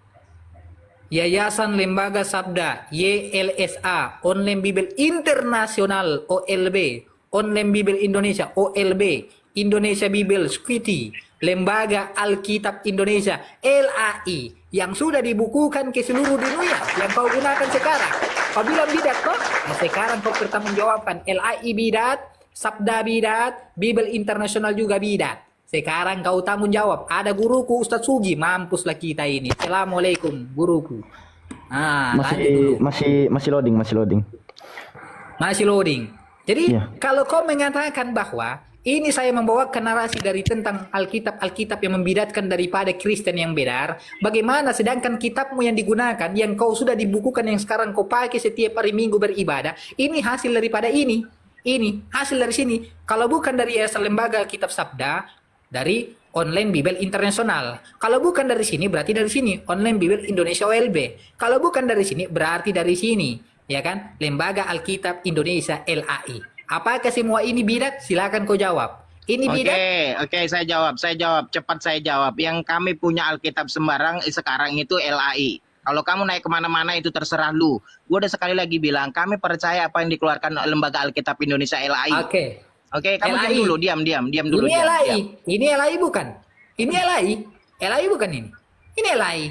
Speaker 1: Yayasan Lembaga Sabda YLSA Online Bible Internasional OLB, Online Bible Indonesia OLB, Indonesia Bible Society, Lembaga Alkitab Indonesia LAI yang sudah dibukukan ke seluruh dunia yang kau gunakan sekarang. Kau bilang bidat kok? Sekarang kau bertanggungjawabkan LAI bidat, Sabda bidat, Bible Internasional juga bidat. Sekarang kau tanggung jawab. Ada guruku Ustadz Sugi, mampuslah kita ini. Assalamualaikum guruku. Lanjut dulu.
Speaker 3: Masih loading.
Speaker 1: Masih loading. Jadi
Speaker 3: Iya.
Speaker 1: kalau kau mengatakan bahwa ini saya membawakan narasi dari tentang Alkitab yang membidatkan daripada Kristen yang benar, bagaimana sedangkan kitabmu yang digunakan, yang kau sudah dibukukan, yang sekarang kau pakai setiap hari Minggu beribadah, ini hasil daripada ini hasil dari sini. Kalau bukan dari Yayasan Lembaga Kitab Sabda, dari Online Bible Internasional. Kalau bukan dari sini, berarti dari sini Online Bible Indonesia OLB. Kalau bukan dari sini, berarti dari sini, ya kan? Lembaga Alkitab Indonesia LAI. Apakah semua ini bidat? Silakan kau jawab. Ini bidat?
Speaker 2: Oke, saya jawab, cepat saya jawab. Yang kami punya Alkitab sembarang sekarang itu LAI. Kalau kamu naik kemana-mana itu terserah lu. Gue udah sekali lagi bilang, kami percaya apa yang dikeluarkan Lembaga Alkitab Indonesia LAI. Oke, kamu
Speaker 1: LAI.
Speaker 2: diam dulu.
Speaker 1: Ini LAI.
Speaker 2: diam.
Speaker 1: Ini LAI bukan? Ini LAI. LAI bukan ini. Ini LAI.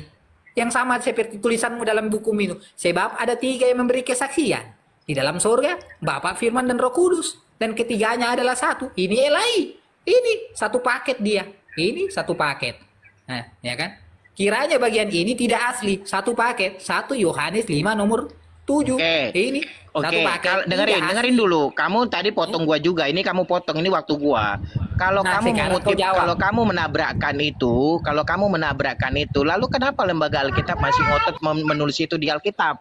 Speaker 1: Yang sama seperti tulisanmu dalam buku itu. Sebab ada 3 yang memberi kesaksian. Di dalam surga, Bapa, Firman, dan Roh Kudus. Dan ketiganya adalah 1. Ini LAI. Ini satu paket dia. Ini satu paket. Nah, ya kan? Kiranya bagian ini tidak asli. Satu paket. 1 Yohanes 5 nomor 7. Ini satu
Speaker 2: Oke,
Speaker 1: paket.
Speaker 2: dengerin dulu. Kamu tadi potong gua juga. Ini kamu potong, ini waktu gua. Kalau
Speaker 1: Nah,
Speaker 2: kamu
Speaker 1: sekarang
Speaker 2: mengutip,
Speaker 1: kau jawab.
Speaker 2: kalau kamu menabrakkan itu, lalu kenapa Lembaga Alkitab masih ngotot menulis itu di Alkitab?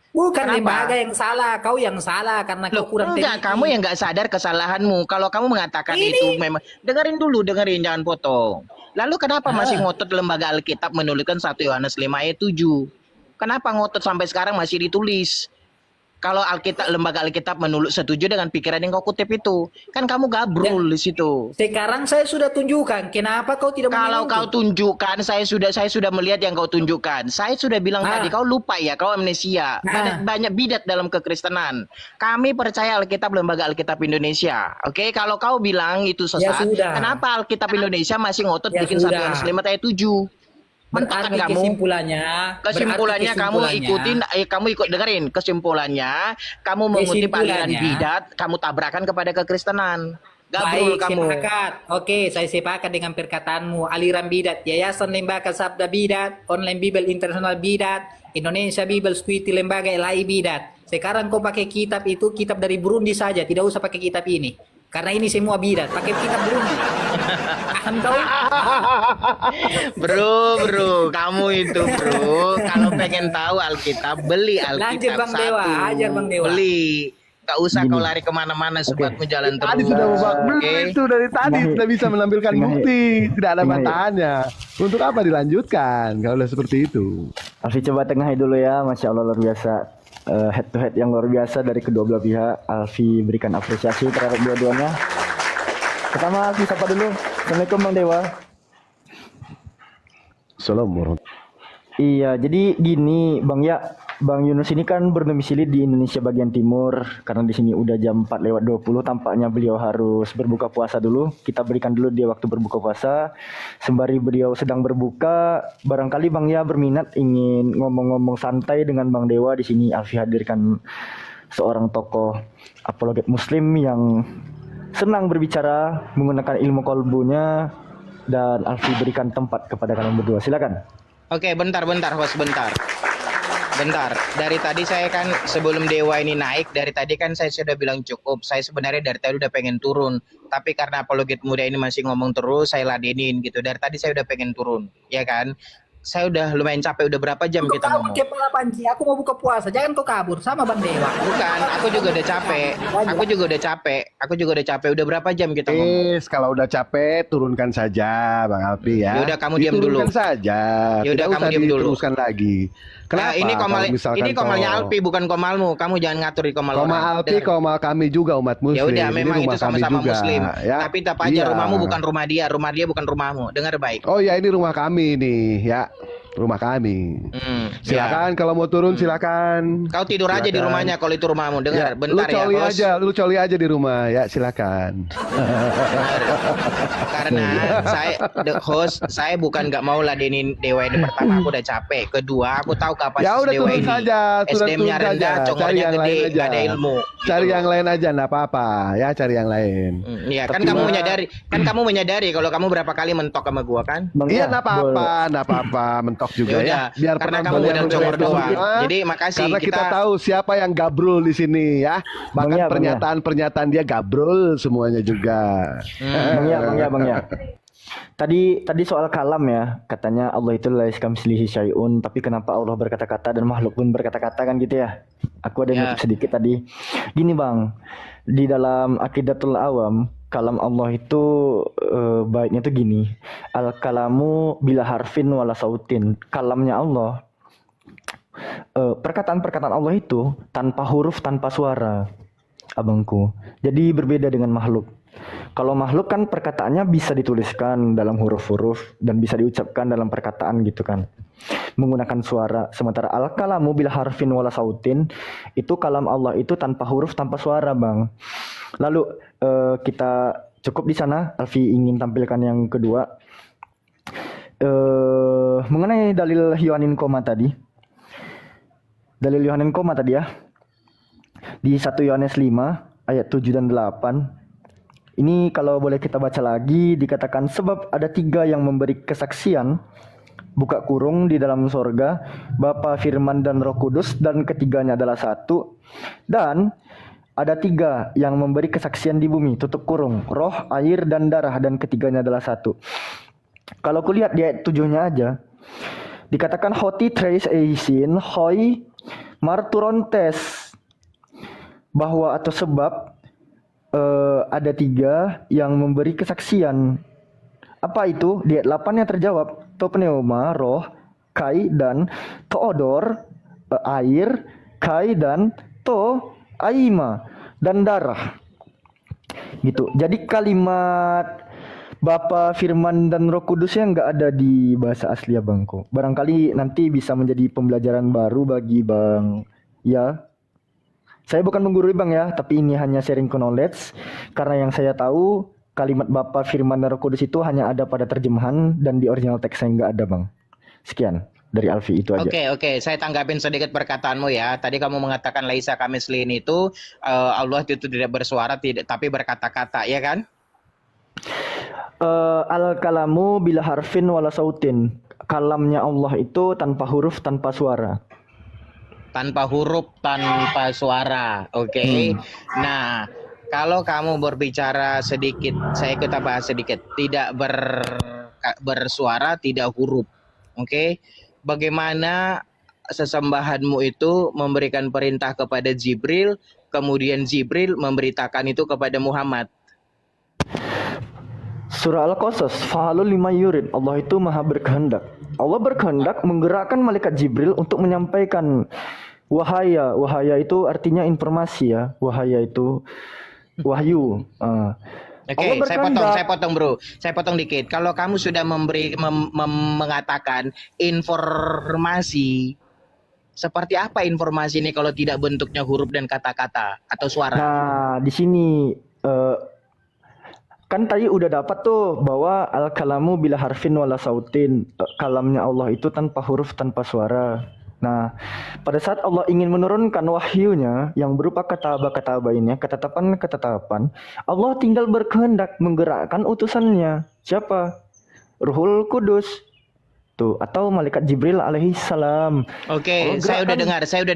Speaker 1: Bukan
Speaker 2: Kenapa?
Speaker 1: lembaga yang salah, kau yang salah karena
Speaker 2: Loh,
Speaker 1: kau kurang
Speaker 2: enggak,
Speaker 1: teliti.
Speaker 2: kamu yang nggak sadar kesalahanmu. Kalau kamu mengatakan
Speaker 1: Ini-
Speaker 2: itu memang, dengerin, jangan potong. Lalu kenapa masih ngotot Lembaga Alkitab menuliskan 1 Yohanes 5 ayat 7? Kenapa ngotot sampai sekarang masih ditulis? kalau Alkitab, lembaga Alkitab menurut setuju dengan pikiran yang kau kutip itu. Kan kamu gabrul di situ.
Speaker 1: Sekarang saya sudah tunjukkan. Kenapa kau tidak mau
Speaker 2: Kalau kau tunjukkan, saya sudah melihat yang kau tunjukkan. Saya sudah bilang
Speaker 1: Ah.
Speaker 2: tadi, kau lupa ya, kau amnesia. Ada banyak bidat dalam kekristenan. Kami percaya Alkitab, lembaga Alkitab Indonesia. Oke, kalau kau bilang itu
Speaker 1: Ya
Speaker 2: sesat,
Speaker 1: sudah.
Speaker 2: kenapa Alkitab Indonesia masih ngotot
Speaker 1: Ya
Speaker 2: bikin 1
Speaker 1: sudah.
Speaker 2: Yohanes 5 ayat 7? Mentok kan
Speaker 1: Berarti
Speaker 2: kamu?
Speaker 1: kesimpulannya
Speaker 2: Kamu ikutin, kamu ikut dengerin. Kesimpulannya, kamu mengutip aliran
Speaker 1: Kesimpulannya.
Speaker 2: bidat, kamu tabrakan kepada kekristenan. Gabrul
Speaker 1: Baik,
Speaker 2: kamu.
Speaker 1: sepakat. Oke, saya sepakat dengan perkataanmu. Aliran bidat, Yayasan Lembaga Sabda Bidat, Online Bible International Bidat, Indonesia Bible Squiti Lembaga LAI Bidat. Sekarang kau pakai kitab itu, kitab dari Burundi saja, tidak usah pakai kitab ini. Karena ini semua bidat, pakai kitab Burundi. Paham kau?
Speaker 2: Bro, kamu itu bro, kalau pengen tahu Alkitab, beli Alkitab
Speaker 1: Lanjut, Bang
Speaker 2: satu.
Speaker 1: Dewa. Ajar, Bang Dewa.
Speaker 2: Beli. Gak usah kau lari kemana-mana, sobatmu jalan terus.
Speaker 4: Tadi sudah babak belum
Speaker 2: Oke.
Speaker 4: itu dari tadi
Speaker 3: Tengah-
Speaker 4: sudah bisa menampilkan
Speaker 3: tengah-
Speaker 4: bukti, tidak ada
Speaker 3: tengah-
Speaker 4: bantahannya. Untuk apa dilanjutkan kalau udah seperti itu?
Speaker 3: Alfi coba tengahi dulu ya, Masya Allah luar biasa. Head to head yang luar biasa dari kedua belah pihak. Alfi berikan apresiasi terhadap dua-duanya. Pertama Alfi sapa dulu. Assalamualaikum Bang Dewa.
Speaker 4: Assalamualaikum.
Speaker 3: Iya, jadi gini Bang ya, Bang Yunus ini kan berdomisili di Indonesia bagian timur. Karena di sini udah jam 4:20, tampaknya beliau harus berbuka puasa dulu. Kita berikan dulu dia waktu berbuka puasa. Sembari beliau sedang berbuka, barangkali Bang ya berminat ingin ngomong-ngomong santai dengan Bang Dewa. Di sini Alfi hadirkan seorang tokoh apologet muslim yang senang berbicara menggunakan ilmu kolbunya, dan Alfi berikan tempat kepada kalian berdua. Silakan.
Speaker 2: Oke, bentar, host, bentar. Dari tadi saya kan sebelum Dewa ini naik, dari tadi kan saya sudah bilang cukup. Saya sebenarnya dari tadi udah pengen turun. Tapi karena apologet muda ini masih ngomong terus, saya ladenin gitu. Dari tadi saya udah pengen turun, ya kan? Saya udah lumayan capek, udah berapa jam kita
Speaker 1: Kau
Speaker 2: ngomong?
Speaker 1: kepala panci, aku mau buka puasa. Jangan kau kabur sama Bang Dewa.
Speaker 2: Bukan, aku juga udah capek. Udah berapa jam kita ngomong?
Speaker 4: Kalau udah capek turunkan saja Bang Alfi ya.
Speaker 2: Yaudah, kamu diam dulu.
Speaker 4: Diturunkan saja.
Speaker 2: Yaudah,
Speaker 4: Tidak
Speaker 2: kamu
Speaker 4: usah
Speaker 2: diam dulu.
Speaker 4: diteruskan lagi. Kenapa?
Speaker 2: Ini
Speaker 4: Kalau misalkan
Speaker 2: ini komalnya
Speaker 4: kau-
Speaker 2: Alpi, bukan komalmu. Kamu jangan ngatur di komal
Speaker 4: Koma
Speaker 2: orang.
Speaker 4: Alfi,
Speaker 2: Dengar.
Speaker 4: koma kami juga umat muslim.
Speaker 2: Ya udah,
Speaker 4: Ini
Speaker 2: memang itu
Speaker 4: rumah kami
Speaker 2: sama-sama
Speaker 4: juga,
Speaker 2: muslim.
Speaker 4: ya.
Speaker 2: Tapi tetap aja
Speaker 4: Iya.
Speaker 2: rumahmu bukan rumah dia bukan rumahmu. Dengar baik.
Speaker 4: Oh ya, ini rumah kami nih ya. Rumah kami.
Speaker 2: Ya.
Speaker 4: Silakan kalau mau turun silakan.
Speaker 2: Kau tidur aja di
Speaker 4: Silakan.
Speaker 2: rumahnya kalau itu rumahmu.
Speaker 4: Ya,
Speaker 2: Dengar, bentar ya, host.
Speaker 4: lu coli aja di rumah ya, silakan.
Speaker 2: Karena saya bukan nggak mau ladenin Dewa ini. Pertama, aku udah capek. Kedua, aku tahu kapasitas
Speaker 4: Ya udah
Speaker 2: Dewa
Speaker 4: turun
Speaker 2: ini.
Speaker 4: saja,
Speaker 2: SDM-nya
Speaker 4: turun
Speaker 2: rendah,
Speaker 4: saja. Cari
Speaker 2: congornya
Speaker 4: yang
Speaker 2: gede,
Speaker 4: lain aja.
Speaker 2: nggak ada ilmu.
Speaker 4: Cari
Speaker 2: Gitu.
Speaker 4: yang lain aja, enggak apa-apa. Ya, cari yang lain.
Speaker 2: Iya, kan
Speaker 3: Tapi
Speaker 2: kamu
Speaker 3: mah-
Speaker 2: menyadari kalau kamu berapa kali mentok sama gua kan?
Speaker 3: Bang
Speaker 4: Iya,
Speaker 3: ya,
Speaker 4: enggak apa-apa, enggak apa-apa, mentok juga
Speaker 2: Ya
Speaker 4: ya.
Speaker 2: udah,
Speaker 4: Biar
Speaker 2: karena
Speaker 4: penonton
Speaker 2: kamu
Speaker 4: yang
Speaker 2: udah
Speaker 4: melihat
Speaker 2: congor doang.
Speaker 4: semua.
Speaker 2: Jadi makasih,
Speaker 4: Karena kita
Speaker 2: kita-
Speaker 4: tahu siapa yang gabrul di sini ya.
Speaker 3: Bang
Speaker 4: Bahkan
Speaker 3: ya, Bang ya.
Speaker 4: pernyataan-pernyataan dia gabrul semuanya juga.
Speaker 3: Bang ya. Tadi soal kalam ya, katanya Allah itu laisa kamitslihi syai'un, tapi kenapa Allah berkata-kata dan makhluk pun berkata-kata kan gitu ya. Aku ada
Speaker 2: Ya.
Speaker 3: ngutip sedikit tadi. Gini Bang, di dalam Aqidatul Awam, kalam Allah itu baiknya tuh gini. Al kalamu bila harfin wala sautin. Kalamnya Allah, perkataan-perkataan Allah itu tanpa huruf, tanpa suara, abangku. Jadi berbeda dengan makhluk. Kalau makhluk kan perkataannya bisa dituliskan dalam huruf-huruf dan bisa diucapkan dalam perkataan gitu kan, menggunakan suara. Sementara al-kalamu bil harfin wala sautin, itu kalam Allah itu tanpa huruf, tanpa suara, Bang. Lalu kita cukup di sana. Alfi ingin tampilkan yang kedua. Mengenai dalil Yohanin koma tadi. Dalil Yohanin koma tadi ya. Di 1 Yohanes 5 ayat 7 dan 8. Ini kalau boleh kita baca lagi, dikatakan sebab ada 3 yang memberi kesaksian, buka kurung, di dalam sorga, Bapa, Firman, dan Roh Kudus, dan ketiganya adalah satu. Dan ada 3 yang memberi kesaksian di bumi, tutup kurung, roh, air, dan darah, dan ketiganya adalah satu. Kalau kulihat di ayat 7-nya aja, dikatakan hoti treis eisin, hoi marturontes, bahwa atau sebab ada 3 yang memberi kesaksian. Apa itu? Di ayat 8-nya terjawab. Topneuma, roh, kai, dan toodor, air, kai, dan to, aima, dan darah. Gitu. Jadi kalimat Bapa, Firman, dan Roh Kudusnya nggak ada di bahasa asli ya Bangko. Barangkali nanti bisa menjadi pembelajaran baru bagi Bang. Ya, saya bukan menggurui Bang ya, tapi ini hanya sharing knowledge. Karena yang saya tahu kalimat Bapa, Firman, dan Roh Kudus itu hanya ada pada terjemahan dan di original teksnya nggak ada Bang. Sekian dari Alfi itu aja.
Speaker 2: Oke, saya tanggapin sedikit perkataanmu ya. Tadi kamu mengatakan Laisa Kamislin itu Allah itu tidak bersuara, tapi berkata-kata, ya kan?
Speaker 3: Al-kalamu bila harfin wala sautin. Kalamnya Allah itu tanpa huruf, tanpa suara.
Speaker 2: Tanpa huruf, tanpa suara. Oke. Nah, kalau kamu berbicara sedikit, saya kita bahas sedikit. Tidak bersuara, tidak huruf. Oke. Bagaimana sesembahanmu itu memberikan perintah kepada Jibril, kemudian Jibril memberitakan itu kepada Muhammad?
Speaker 3: Surah Al-Qasas, fa'alul lima yurid. Allah itu maha berkehendak. Allah berkehendak menggerakkan malaikat Jibril untuk menyampaikan wahaya. Wahaya itu artinya informasi ya. Wahaya itu wahyu.
Speaker 2: Oke, saya potong bro. Saya potong dikit. Kalau kamu sudah mengatakan informasi, seperti apa informasi ini kalau tidak bentuknya huruf dan kata-kata atau suara?
Speaker 3: Nah, di sini kan tadi udah dapat tuh bahwa al-kalamu bila harfin wala sautin. Kalamnya Allah itu tanpa huruf, tanpa suara. Nah, pada saat Allah ingin menurunkan wahyunya yang berupa ketaba ini, ketetapan, Allah tinggal berkehendak menggerakkan utusannya. Siapa? Ruhul Kudus. Tuh, atau malaikat Jibril alaihi salam.
Speaker 2: Oke, saya udah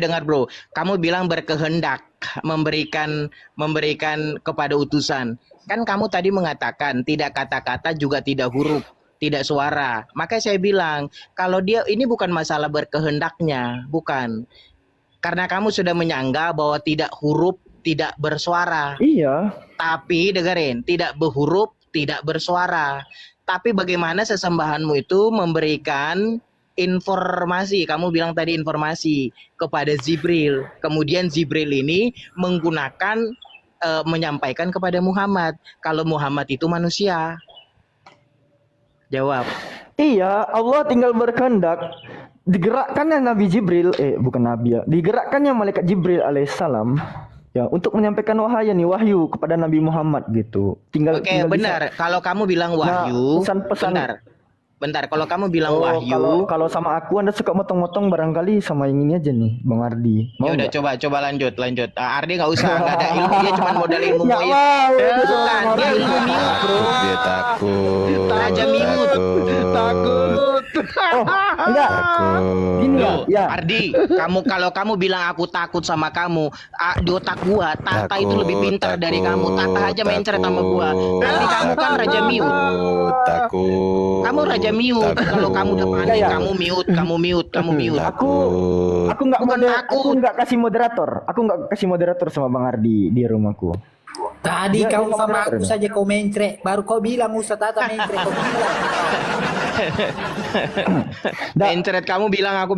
Speaker 2: dengar bro. Kamu bilang berkehendak memberikan kepada utusan. Kan kamu tadi mengatakan tidak kata-kata juga tidak huruf, tidak suara. Makanya saya bilang kalau dia ini bukan masalah berkehendaknya, bukan. Karena kamu sudah menyangga bahwa tidak huruf, tidak bersuara.
Speaker 3: Iya.
Speaker 2: Tapi dengerin, tidak berhuruf, tidak bersuara. Tapi bagaimana sesembahanmu itu memberikan informasi, kamu bilang tadi informasi kepada Jibril. Kemudian Jibril ini menggunakan menyampaikan kepada Muhammad. Kalau Muhammad itu manusia. Jawab.
Speaker 3: Iya, Allah tinggal berkehendak. Digerakkannya Nabi Jibril, bukan Nabi ya. Digerakkannya malaikat Jibril alaihissalam ya untuk menyampaikan wahyu kepada Nabi Muhammad gitu. Tinggal
Speaker 2: benar. Kalau kamu bilang wahyu,
Speaker 3: pesan-pesan.
Speaker 2: Bentar, kalau kamu bilang wahyu,
Speaker 3: kalau sama aku Anda suka motong-motong barangkali sama yang ini aja nih, Bang Ardi.
Speaker 2: Ya udah coba lanjut. Ardi nggak usah, nggak ada ilmu, dia cuma modal ilmu
Speaker 3: Ya
Speaker 2: bukan, dia ilmu miut bro.
Speaker 5: Dia takut.
Speaker 2: Raja miut.
Speaker 4: Takut.
Speaker 3: Enggak. Gini ya.
Speaker 2: Ardi, kalau kamu bilang aku takut sama kamu, di otak gua Tata itu lebih pintar dari kamu. Tata aja main cerita sama gua. Ardi kamu kan raja miut.
Speaker 5: Takut.
Speaker 2: Kamu raja miut. Kalau kamu udah panik,
Speaker 3: Ya.
Speaker 2: kamu miut.
Speaker 3: Aku nggak kasih moderator. Aku nggak kasih moderator sama Bang Ardi di rumahku.
Speaker 1: Tadi
Speaker 3: Dia
Speaker 1: kau sama
Speaker 3: moderator
Speaker 1: aku
Speaker 3: ini.
Speaker 1: saja kau mencret, baru kau bilang Ustaz Tata mencret, kau bilang.
Speaker 2: Mencret kamu bilang aku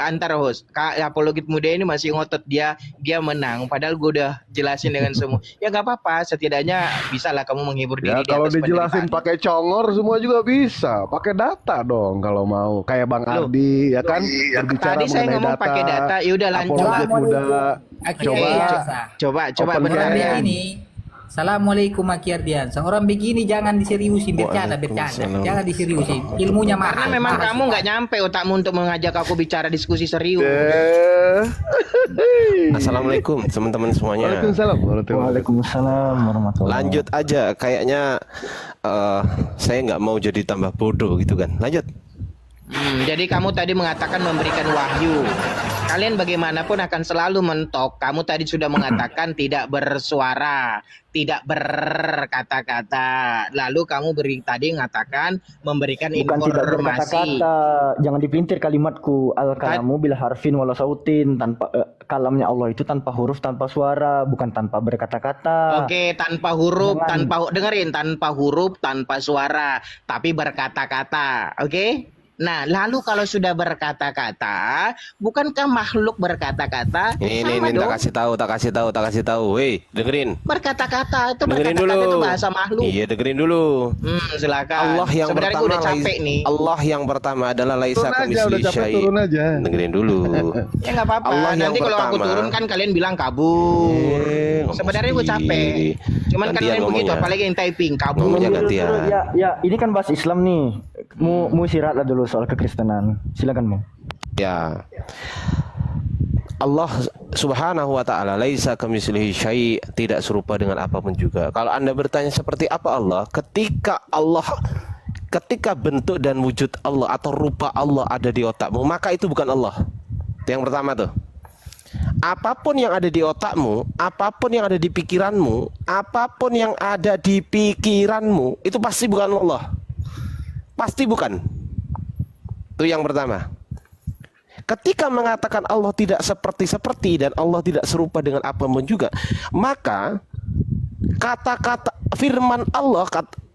Speaker 2: antar host. Apologit muda ini masih ngotot dia menang. Padahal gue udah jelasin dengan semua. Ya nggak apa-apa. Setidaknya bisa lah kamu menghibur
Speaker 4: Ya
Speaker 2: diri.
Speaker 4: kalau
Speaker 2: di atas
Speaker 4: dijelasin
Speaker 2: penderitaan.
Speaker 4: pakai congor semua juga bisa. Pakai data dong kalau mau. Kayak Bang Ardi ya kan berbicara
Speaker 2: Tadi saya
Speaker 4: mengenai
Speaker 2: ngomong pakai data. Ya udah lanjut.
Speaker 4: Apologet muda.
Speaker 2: Coba
Speaker 4: Open
Speaker 2: bentar
Speaker 4: chat.
Speaker 2: ya.
Speaker 1: Begini. Assalamualaikum Maki Ardian. Seorang begini jangan diseriusin, bercanda.
Speaker 5: Waalaikumsalam.
Speaker 1: Jangan diseriusin. Ilmunya mahal.
Speaker 2: Karena memang
Speaker 1: mahal
Speaker 2: kamu nggak nyampe otakmu untuk mengajak aku bicara diskusi serius.
Speaker 5: Assalamualaikum teman-teman semuanya.
Speaker 4: Waalaikumsalam.
Speaker 3: Waalaikumsalam warahmatullahi.
Speaker 5: Lanjut aja, kayaknya saya nggak mau jadi tambah bodoh gitu kan. Lanjut.
Speaker 2: Jadi kamu tadi mengatakan memberikan wahyu. Kalian bagaimanapun akan selalu mentok. Kamu tadi sudah mengatakan tidak bersuara, tidak berkata-kata. Lalu kamu tadi mengatakan memberikan
Speaker 3: Bukan tidak
Speaker 2: informasi.
Speaker 3: berkata-kata, jangan dipelintir kalimatku. Al-kalamu bila harfin wala sautin, tanpa kalamnya Allah itu tanpa huruf, tanpa suara, bukan tanpa berkata-kata.
Speaker 2: Oke, tanpa huruf,
Speaker 3: Jangan.
Speaker 2: dengerin, tanpa huruf, tanpa suara, tapi berkata-kata. Oke? Nah, lalu kalau sudah berkata-kata, bukankah makhluk berkata-kata?
Speaker 5: Ini
Speaker 2: Sama
Speaker 5: tak
Speaker 2: dong.
Speaker 5: kasih tahu. Weh, dengerin.
Speaker 2: Berkata-kata itu
Speaker 5: Dengerin
Speaker 2: berkata-kata itu
Speaker 5: dulu.
Speaker 2: bahasa makhluk.
Speaker 5: Iya, dengerin dulu.
Speaker 2: Silakan.
Speaker 5: Allah yang
Speaker 2: Sebenarnya gue
Speaker 5: pertama
Speaker 2: udah capek nih.
Speaker 5: Allah yang pertama adalah laisa
Speaker 4: Turun aja, udah
Speaker 5: kamitslihi
Speaker 4: capek
Speaker 5: syai'.
Speaker 4: turun aja.
Speaker 5: Dengerin dulu.
Speaker 2: Ya nggak apa-apa.
Speaker 5: Allah yang
Speaker 2: Nanti kalau aku
Speaker 5: pertama.
Speaker 2: turun kan kalian bilang kabur.
Speaker 5: Ngomong
Speaker 2: Sebenarnya gue capek.
Speaker 5: sendiri.
Speaker 2: Cuman kan
Speaker 5: Gantian
Speaker 2: kalian begitu,
Speaker 5: ngomongnya.
Speaker 2: apalagi yang typing kabur.
Speaker 5: Ngomongnya gantian.
Speaker 3: Ya, ini kan bahas Islam nih. Mu istirahat lah dulu soal kekristenan. Silakan Mu.
Speaker 5: Ya. Allah Subhanahu wa taala laisa kamitslihi syai', tidak serupa dengan apapun juga. Kalau Anda bertanya seperti apa Allah, ketika bentuk dan wujud Allah atau rupa Allah ada di otakmu, maka itu bukan Allah. Itu yang pertama tuh. Apapun yang ada di otakmu, apapun yang ada di pikiranmu, apapun yang ada di pikiranmu, itu pasti bukan Allah. Pasti bukan. Itu yang pertama. Ketika mengatakan Allah tidak seperti dan Allah tidak serupa dengan apapun juga, maka kata-kata firman Allah,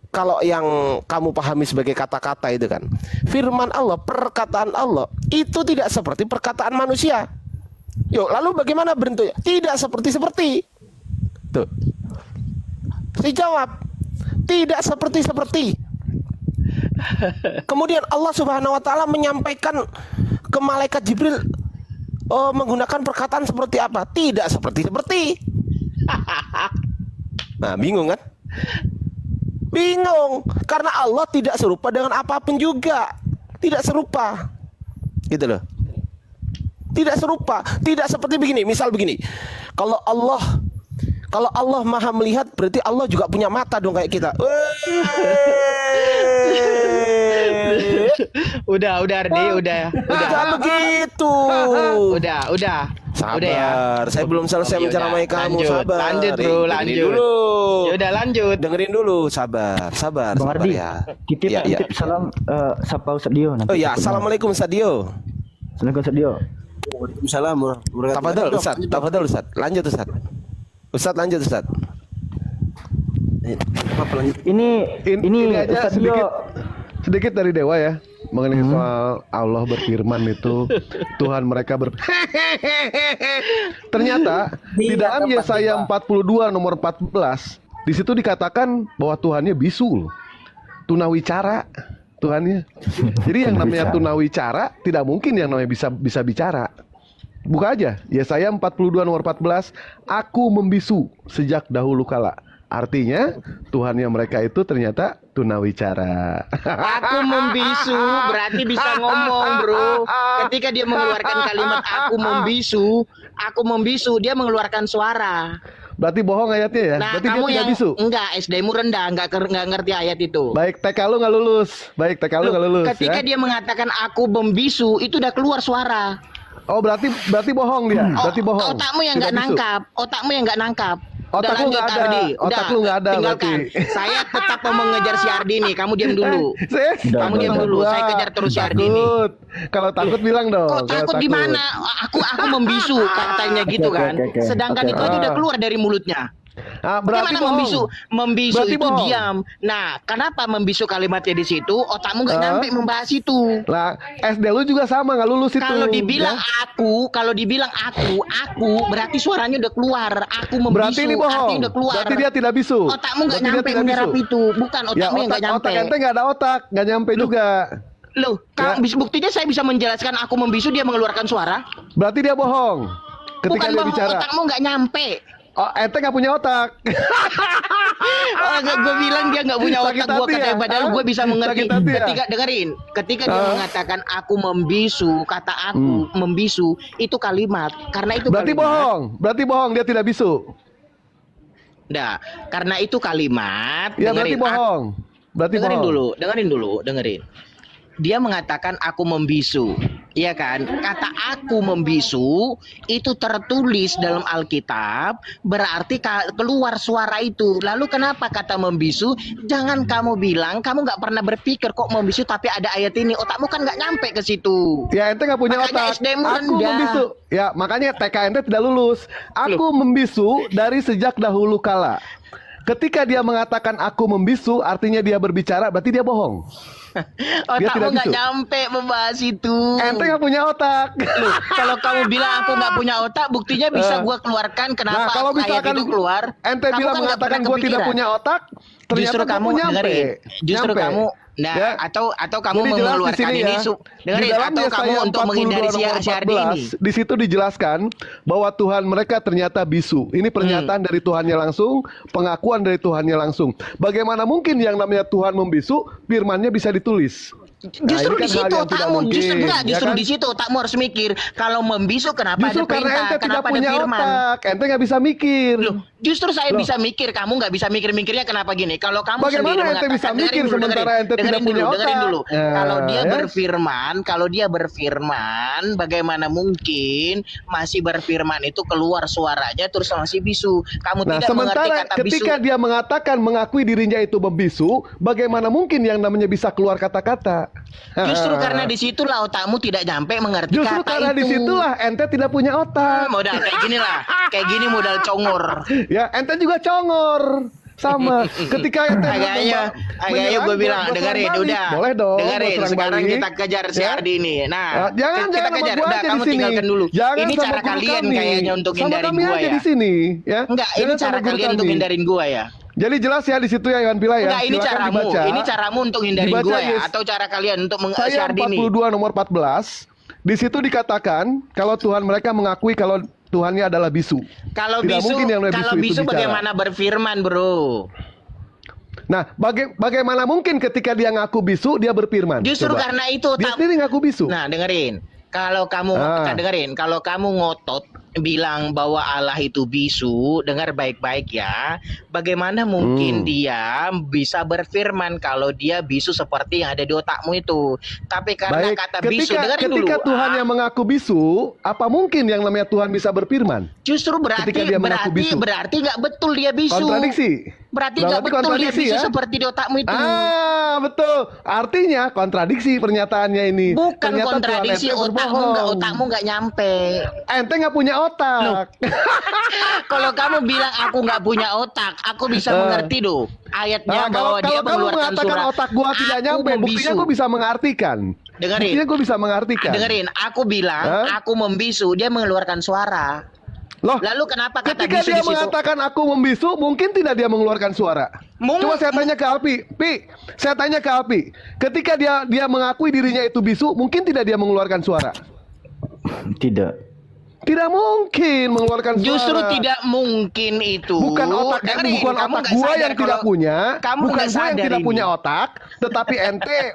Speaker 5: kalau yang kamu pahami sebagai kata-kata itu kan, firman Allah, perkataan Allah itu tidak seperti perkataan manusia. Yuk, lalu bagaimana bentuknya? Tidak seperti. Tuh. Saya jawab, tidak seperti. Kemudian Allah Subhanahu wa taala menyampaikan ke malaikat Jibril menggunakan perkataan seperti apa? Tidak seperti. Nah, bingung kan? Bingung karena Allah tidak serupa dengan apapun juga. Tidak serupa. Gitu loh. Tidak serupa, tidak seperti begini. Misal begini. Kalau Allah Maha melihat, berarti Allah juga punya mata dong kayak kita.
Speaker 2: Udah Ardi, udah.
Speaker 5: Tidak begitu.
Speaker 2: Udah.
Speaker 5: Sabar,
Speaker 2: Udah ya.
Speaker 5: saya belum selesai
Speaker 2: Yaudah,
Speaker 5: menceramai kamu.
Speaker 2: lanjut,
Speaker 5: Sabar.
Speaker 2: lanjut, bro,
Speaker 5: Dengerin
Speaker 2: lanjut.
Speaker 5: dulu.
Speaker 2: Ya udah lanjut.
Speaker 5: Dengerin dulu, sabar
Speaker 3: Bang Ardi,
Speaker 5: ya.
Speaker 3: titip
Speaker 5: Ya, ya.
Speaker 3: salam sapa Ustaz Dio nanti.
Speaker 5: Oh ya,
Speaker 3: ketemu.
Speaker 5: assalamualaikum Sadio.
Speaker 3: Assalamualaikum Ustaz Dio.
Speaker 6: Waalaikumsalam warahmatullahi wabarakatuh.
Speaker 5: Tafadhol Ustaz. Lanjut Ustaz. Lanjut Ustaz.
Speaker 6: Apa lanjut?
Speaker 3: Ini
Speaker 4: aja
Speaker 3: Ustaz Dio.
Speaker 4: sedikit dari Dewa ya mengenai soal Allah berfirman itu Tuhan mereka ternyata di dalam Yesaya 42 nomor 14 di situ dikatakan bahwa Tuhannya bisu loh. Tunawicara Tuhannya. Jadi yang namanya tunawicara tidak mungkin yang namanya bisa bicara. Buka aja Yesaya 42 nomor 14, aku membisu sejak dahulu kala. Artinya Tuhannya mereka itu ternyata tunawicara.
Speaker 2: Aku membisu berarti bisa ngomong, bro. Ketika dia mengeluarkan kalimat aku membisu, dia mengeluarkan suara.
Speaker 4: Berarti bohong ayatnya ya?
Speaker 2: Nah,
Speaker 4: Berarti dia
Speaker 2: kamu
Speaker 4: tidak
Speaker 2: yang
Speaker 4: bisu.
Speaker 2: enggak, SD-mu rendah, enggak ngerti ayat itu.
Speaker 4: Baik, TK lu nggak lulus.
Speaker 2: Ketika
Speaker 4: Ya.
Speaker 2: dia mengatakan aku membisu, itu udah keluar suara.
Speaker 4: Oh, berarti bohong dia. Berarti bohong.
Speaker 2: Otakmu yang
Speaker 4: Tidak
Speaker 2: nggak
Speaker 4: bisu.
Speaker 2: nangkap, otakmu yang nggak nangkap.
Speaker 4: Otak lu nggak ada. Otak lu nggak ada
Speaker 2: Tinggalkan.
Speaker 4: berarti.
Speaker 2: Saya tetap mau mengejar si Ardi nih. Kamu diam dulu. Kamu diam dulu. Saya kejar terus si Ardi nih.
Speaker 4: Takut. Kalau takut bilang dong.
Speaker 2: Kok
Speaker 4: Kalau
Speaker 2: takut di mana? Aku membisu katanya gitu kan.
Speaker 3: Oke.
Speaker 2: Sedangkan itu aja udah keluar dari mulutnya.
Speaker 4: Ah, berarti
Speaker 2: Bagaimana
Speaker 4: bohong.
Speaker 2: membisu
Speaker 4: Berarti
Speaker 2: itu
Speaker 4: bohong.
Speaker 2: diam. Nah, kenapa membisu kalimatnya di situ? Otakmu nggak nyampe membahas itu.
Speaker 4: Lah, SD lu juga sama nggak lulus itu.
Speaker 2: Kalau dibilang
Speaker 4: Ya.
Speaker 2: aku, berarti suaranya udah keluar. Aku membisu,
Speaker 4: Berarti ini bohong.
Speaker 2: artinya udah keluar.
Speaker 4: Berarti dia tidak bisu.
Speaker 2: Otakmu nggak
Speaker 4: Berarti dia
Speaker 2: nyampe
Speaker 4: tidak
Speaker 2: menyerap
Speaker 4: bisu.
Speaker 2: itu. Bukan
Speaker 4: Ya,
Speaker 2: otakmu yang nggak nyampe.
Speaker 4: otak ente nggak ada otak, nggak nyampe juga.
Speaker 2: Loh, buktinya saya bisa menjelaskan aku membisu dia mengeluarkan suara.
Speaker 4: Berarti dia bohong. Ketika
Speaker 2: Bukan
Speaker 4: dia
Speaker 2: bohong,
Speaker 4: bicara.
Speaker 2: otakmu nggak nyampe.
Speaker 4: Oh, ente nggak punya otak.
Speaker 2: Gue bilang dia nggak punya
Speaker 4: Sakit
Speaker 2: otak, gue
Speaker 4: hati
Speaker 2: katanya
Speaker 4: ya?
Speaker 2: padahal gue bisa mengerti.
Speaker 4: Sakit hati ya?
Speaker 2: Ketika dia mengatakan aku membisu, kata aku membisu itu kalimat. Karena itu
Speaker 4: Berarti
Speaker 2: kalimat.
Speaker 4: bohong. Berarti bohong dia tidak bisu.
Speaker 2: Nah, karena itu kalimat.
Speaker 4: Ya berarti bohong. Berarti
Speaker 2: Dengerin
Speaker 4: bohong.
Speaker 2: dulu. Dia mengatakan aku membisu, iya kan? Kata aku membisu itu tertulis dalam Alkitab, berarti keluar suara itu. Lalu kenapa kata membisu? Jangan kamu bilang kamu nggak pernah berpikir kok membisu, tapi ada ayat ini. Otakmu kan nggak nyampe ke situ.
Speaker 4: Ya ente nggak punya
Speaker 2: Makanya
Speaker 4: otak.
Speaker 2: SD-mu
Speaker 4: Aku
Speaker 2: rendah.
Speaker 4: membisu. Ya makanya TK ente tidak lulus. Aku membisu dari sejak dahulu kala. Ketika dia mengatakan aku membisu, artinya dia berbicara, berarti dia bohong. Dia
Speaker 2: Otakmu
Speaker 4: tidak
Speaker 2: nggak
Speaker 4: bisu.
Speaker 2: nyampe membahas itu.
Speaker 4: Ente nggak punya otak.
Speaker 2: Loh, kalau kamu bilang aku nggak punya otak, buktinya bisa gua keluarkan kenapa
Speaker 4: Nah, kalau
Speaker 2: ayat
Speaker 4: misalkan
Speaker 2: itu keluar.
Speaker 4: ente
Speaker 2: Kamu
Speaker 4: bilang
Speaker 2: kan nggak
Speaker 4: mengatakan
Speaker 2: pernah
Speaker 4: gua tidak
Speaker 2: kepikiran.
Speaker 4: punya otak, ternyata
Speaker 2: Justru
Speaker 4: gua
Speaker 2: kamu
Speaker 4: punya
Speaker 2: dengerin. Justru
Speaker 4: nyampe.
Speaker 2: kamu, nah,
Speaker 4: Ya.
Speaker 2: atau kamu
Speaker 4: Jadi jelas di
Speaker 2: mengeluarkan
Speaker 4: sini
Speaker 2: ini,
Speaker 4: ya,
Speaker 2: dengerin,
Speaker 4: di dalam
Speaker 2: atau kamu
Speaker 4: Yesaya
Speaker 2: untuk
Speaker 4: 42
Speaker 2: menghindari si
Speaker 4: nomor
Speaker 2: Ardi ini.
Speaker 4: 14, di situ dijelaskan bahwa Tuhan mereka ternyata bisu. Ini pernyataan dari Tuhannya langsung, pengakuan dari Tuhannya langsung. Bagaimana mungkin yang namanya Tuhan membisu, firman-Nya bisa ditulis?
Speaker 2: Justru
Speaker 4: ini kan
Speaker 2: di
Speaker 4: hal
Speaker 2: situ
Speaker 4: yang tidak
Speaker 2: otakmu,
Speaker 4: mungkin,
Speaker 2: justru enggak,
Speaker 4: ya
Speaker 2: justru
Speaker 4: kan?
Speaker 2: di situ otakmu harus mikir. Kalau membisu kenapa
Speaker 4: Justru
Speaker 2: ada
Speaker 4: karena
Speaker 2: perintah,
Speaker 4: ente tidak
Speaker 2: kenapa ada
Speaker 4: punya
Speaker 2: firman?
Speaker 4: otak, ente nggak bisa mikir.
Speaker 2: Loh, justru saya
Speaker 4: Loh.
Speaker 2: bisa mikir, kamu nggak bisa mikirnya kenapa gini? Kalau kamu
Speaker 4: Bagaimana
Speaker 2: sendiri
Speaker 4: ente bisa
Speaker 2: mengatakan,
Speaker 4: mikir sementara ente tidak punya
Speaker 2: dengerin
Speaker 4: otak?
Speaker 2: dulu.
Speaker 4: Ya,
Speaker 2: Kalau dia
Speaker 4: ya.
Speaker 2: berfirman, bagaimana mungkin masih berfirman itu keluar suaranya terus masih bisu? Kamu
Speaker 4: Nah,
Speaker 2: tidak mengerti
Speaker 4: sementara
Speaker 2: kata bisu.
Speaker 4: ketika dia mengatakan mengakui dirinya itu membisu, bagaimana mungkin yang namanya bisa keluar kata-kata?
Speaker 2: Justru karena disitulah otakmu tidak nyampe mengerti
Speaker 4: Justru
Speaker 2: kata
Speaker 4: karena
Speaker 2: itu.
Speaker 4: disitulah ente tidak punya otak.
Speaker 2: Modal kayak gini lah, kayak gini modal congor.
Speaker 4: Ya, ente juga congor. Sama. Ketika ente
Speaker 2: Agaknya gue bilang,
Speaker 4: gua
Speaker 2: dengerin,
Speaker 4: serang balik.
Speaker 2: udah.
Speaker 4: Boleh dong.
Speaker 2: Dengerin,
Speaker 4: gua serang
Speaker 2: sekarang
Speaker 4: balik.
Speaker 2: kita kejar si
Speaker 4: Ya.
Speaker 2: Ardi ini. Nah,
Speaker 4: Jangan
Speaker 2: kita
Speaker 4: sama
Speaker 2: kejar.
Speaker 4: gua
Speaker 2: Udah,
Speaker 4: aja
Speaker 2: kamu
Speaker 4: di sini.
Speaker 2: tinggalkan dulu.
Speaker 4: Jangan
Speaker 2: Ini
Speaker 4: sama
Speaker 2: cara
Speaker 4: guru
Speaker 2: kalian
Speaker 4: kami.
Speaker 2: kayaknya untuk
Speaker 4: sama
Speaker 2: hindarin
Speaker 4: kami
Speaker 2: gua
Speaker 4: aja
Speaker 2: ya.
Speaker 4: di sini, ya.
Speaker 2: Enggak, ini
Speaker 4: Jangan sama
Speaker 2: cara
Speaker 4: guru
Speaker 2: kalian untuk
Speaker 4: kami.
Speaker 2: hindarin gua ya.
Speaker 4: Jadi jelas ya di situ ya Iwan Pila ya.
Speaker 2: Enggak, ini
Speaker 4: Silakan
Speaker 2: caramu.
Speaker 4: dibaca.
Speaker 2: Ini caramu untuk hindarin
Speaker 4: Dibaca,
Speaker 2: gua ya,
Speaker 4: Yes.
Speaker 2: atau cara kalian untuk si
Speaker 4: Saya
Speaker 2: Ardi ini.
Speaker 4: 42 nomor 14. Di situ dikatakan kalau Tuhan mereka mengakui kalau Tuhannya adalah bisu.
Speaker 2: Kalau
Speaker 4: Tidak
Speaker 2: bisu,
Speaker 4: mungkin yang namanya
Speaker 2: kalau
Speaker 4: bisu itu
Speaker 2: bisu
Speaker 4: bicara.
Speaker 2: bagaimana berfirman, Bro?
Speaker 4: Nah, bagaimana mungkin ketika dia ngaku bisu dia berfirman?
Speaker 2: Justru
Speaker 4: Coba.
Speaker 2: karena itu
Speaker 4: Dia sendiri ngaku bisu.
Speaker 2: Nah, dengerin. Kalau kamu kalau kamu ngotot bilang bahwa Allah itu bisu, dengar baik-baik ya. Bagaimana mungkin dia bisa berfirman kalau dia bisu seperti yang ada di otakmu itu? Tapi karena
Speaker 4: Baik,
Speaker 2: kata bisu, dengerin
Speaker 4: ketika
Speaker 2: dulu.
Speaker 4: Tuhan yang mengaku bisu, apa mungkin yang namanya Tuhan bisa berfirman?
Speaker 2: Justru
Speaker 4: ketika dia mengaku bisu.
Speaker 2: berarti nggak betul dia bisu.
Speaker 4: Kontradiksi.
Speaker 2: Berarti nggak betul dia
Speaker 4: kontradiksi
Speaker 2: bisu
Speaker 4: ya?
Speaker 2: seperti di otakmu itu.
Speaker 4: Betul. Artinya kontradiksi pernyataannya ini.
Speaker 2: Bukan
Speaker 4: Ternyata Tuhan
Speaker 2: kontradiksi,
Speaker 4: ente
Speaker 2: otakmu
Speaker 4: berbohong.
Speaker 2: nggak nyampe.
Speaker 4: Ente nggak punya otak.
Speaker 2: Kalau kamu bilang aku nggak punya otak, aku bisa mengerti dong ayatnya bahwa dia
Speaker 4: kalau kamu
Speaker 2: mengeluarkan
Speaker 4: mengatakan
Speaker 2: surat.
Speaker 4: otak gua tidak
Speaker 2: Aku
Speaker 4: nyampe, buktinya
Speaker 2: membisu.
Speaker 4: gua bisa mengartikan.
Speaker 2: Dengerin.
Speaker 4: Buktinya gua bisa mengartikan.
Speaker 2: Dengerin, aku bilang aku membisu, dia mengeluarkan suara.
Speaker 4: Loh,
Speaker 2: Lalu kenapa kata
Speaker 4: ketika
Speaker 2: bisu
Speaker 4: dia
Speaker 2: di situ?
Speaker 4: mengatakan aku membisu, mungkin tidak dia mengeluarkan suara. Coba saya tanya ke Alpi, saya tanya ke Alpi, ketika dia mengakui dirinya itu bisu, mungkin tidak dia mengeluarkan suara?
Speaker 3: Tidak.
Speaker 4: Tidak mungkin mengeluarkan suara.
Speaker 2: Justru tidak mungkin itu.
Speaker 4: Bukan otak,
Speaker 2: Dengerin,
Speaker 4: bukan
Speaker 2: kamu
Speaker 4: otak
Speaker 2: nggak
Speaker 4: gua
Speaker 2: sadar
Speaker 4: yang tidak
Speaker 2: kalau
Speaker 4: punya,
Speaker 2: kamu
Speaker 4: bukan
Speaker 2: nggak
Speaker 4: gua yang
Speaker 2: sadar
Speaker 4: tidak
Speaker 2: ini.
Speaker 4: punya otak, tetapi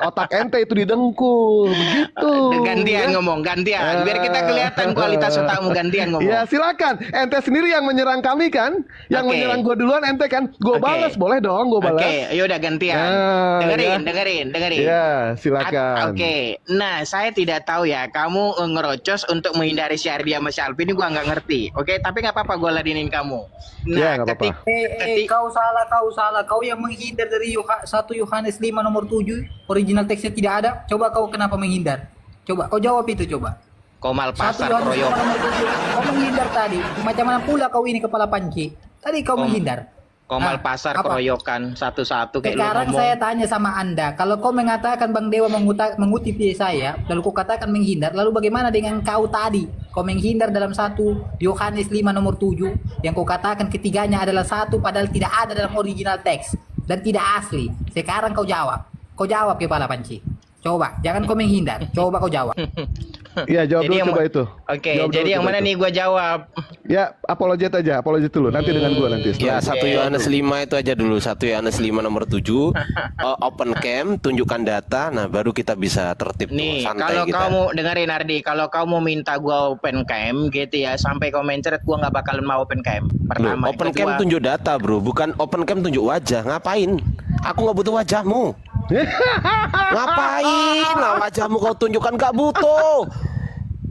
Speaker 4: otak ente itu didengkul, begitu.
Speaker 2: Gantian ngomong, gantian. Biar kita kelihatan kualitas otakmu, gantian ngomong.
Speaker 4: Ya silakan, ente sendiri yang menyerang kami kan, yang
Speaker 2: Oke.
Speaker 4: menyerang gua duluan ente kan, gua
Speaker 2: Oke.
Speaker 4: balas boleh dong, gua balas.
Speaker 2: Oke, yaudah gantian. Dengerin.
Speaker 4: Ya silakan.
Speaker 2: Oke, nah saya tidak tahu ya, kamu ngerocos untuk menghindari si Ardi sama si Alpi ini gua nggak ngerti. Oke, tapi nggak apa-apa, gua ladenin kamu.
Speaker 4: Ya,
Speaker 2: Nah,
Speaker 4: nggak apa-apa.
Speaker 1: Kau salah. Kau yang menghindar dari 1 Yohanes 5 nomor 7. Original teksnya tidak ada. Coba kau kenapa menghindar? Coba kau jawab itu coba.
Speaker 2: Komal
Speaker 1: 1
Speaker 2: pasar
Speaker 1: Yohanes 5
Speaker 2: kroyok.
Speaker 1: nomor 7. Kau menghindar tadi. Macam mana pula kau ini kepala panci? Tadi kau menghindar.
Speaker 2: Komal
Speaker 1: Nah,
Speaker 2: pasar
Speaker 1: apa?
Speaker 2: keroyokan satu-satu kayak lu
Speaker 1: Sekarang
Speaker 2: ngomong.
Speaker 1: saya tanya sama Anda, kalau kau mengatakan Bang Dewa mengutip saya, lalu kau katakan menghindar, lalu bagaimana dengan kau tadi? Kau menghindar dalam 1 Yohanes 5 nomor 7, yang kau katakan ketiganya adalah satu, padahal tidak ada dalam original teks, dan tidak asli. Sekarang kau jawab kepala panci. Coba, jangan kau menghindar, coba kau jawab.
Speaker 4: Iya jawab
Speaker 2: Jadi
Speaker 4: dulu coba itu.
Speaker 2: Oke,
Speaker 4: Jawab dulu
Speaker 2: jadi yang
Speaker 4: coba
Speaker 2: mana
Speaker 4: itu.
Speaker 2: nih gua jawab?
Speaker 4: Ya apologet dulu, nanti dengan gua nanti.
Speaker 5: Ya,
Speaker 4: setelah
Speaker 5: 1 Yohanes 5 itu aja dulu. 1 Yohanes 5 nomor 7. Open cam, tunjukkan data. Nah, baru kita bisa tertib tuh,
Speaker 2: Nih,
Speaker 5: santai
Speaker 2: kalau
Speaker 5: kita.
Speaker 2: kamu dengerin Ardi, kalau kamu minta gua open cam gitu ya, sampai kau mencret gua nggak bakalan mau open cam.
Speaker 5: Loh,
Speaker 2: Pertama,
Speaker 5: open
Speaker 2: yang
Speaker 5: cam
Speaker 2: kedua,
Speaker 5: tunjuk data, bro. Bukan open cam tunjuk wajah. Ngapain? Aku nggak butuh wajahmu. Ngapain? Nah, wajahmu kau tunjukkan, nggak butuh.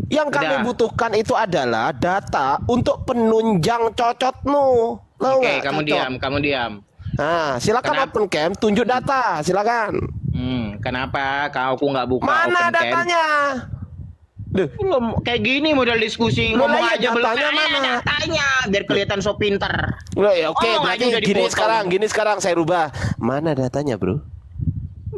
Speaker 5: Yang kami
Speaker 2: Udah.
Speaker 5: butuhkan itu adalah data untuk penunjang cocotmu. Tahu
Speaker 2: Oke,
Speaker 5: nggak?
Speaker 2: kamu
Speaker 5: Cocot.
Speaker 2: diam.
Speaker 5: Nah, silakan
Speaker 2: Kenapa?
Speaker 5: open cam, tunjuk data, silakan.
Speaker 2: Kenapa aku nggak buka
Speaker 5: Mana
Speaker 2: open cam?
Speaker 5: datanya? Duh,
Speaker 2: Belum kayak gini modal diskusi,
Speaker 5: Loh,
Speaker 2: ngomong
Speaker 5: lah,
Speaker 2: aja belum
Speaker 5: datanya mana?
Speaker 2: datanya, biar kelihatan so pinter.
Speaker 5: loh, ya oke,
Speaker 2: Ngomong aja
Speaker 5: berarti
Speaker 2: udah
Speaker 5: gini
Speaker 2: dipotong.
Speaker 5: sekarang saya rubah. Mana datanya, bro?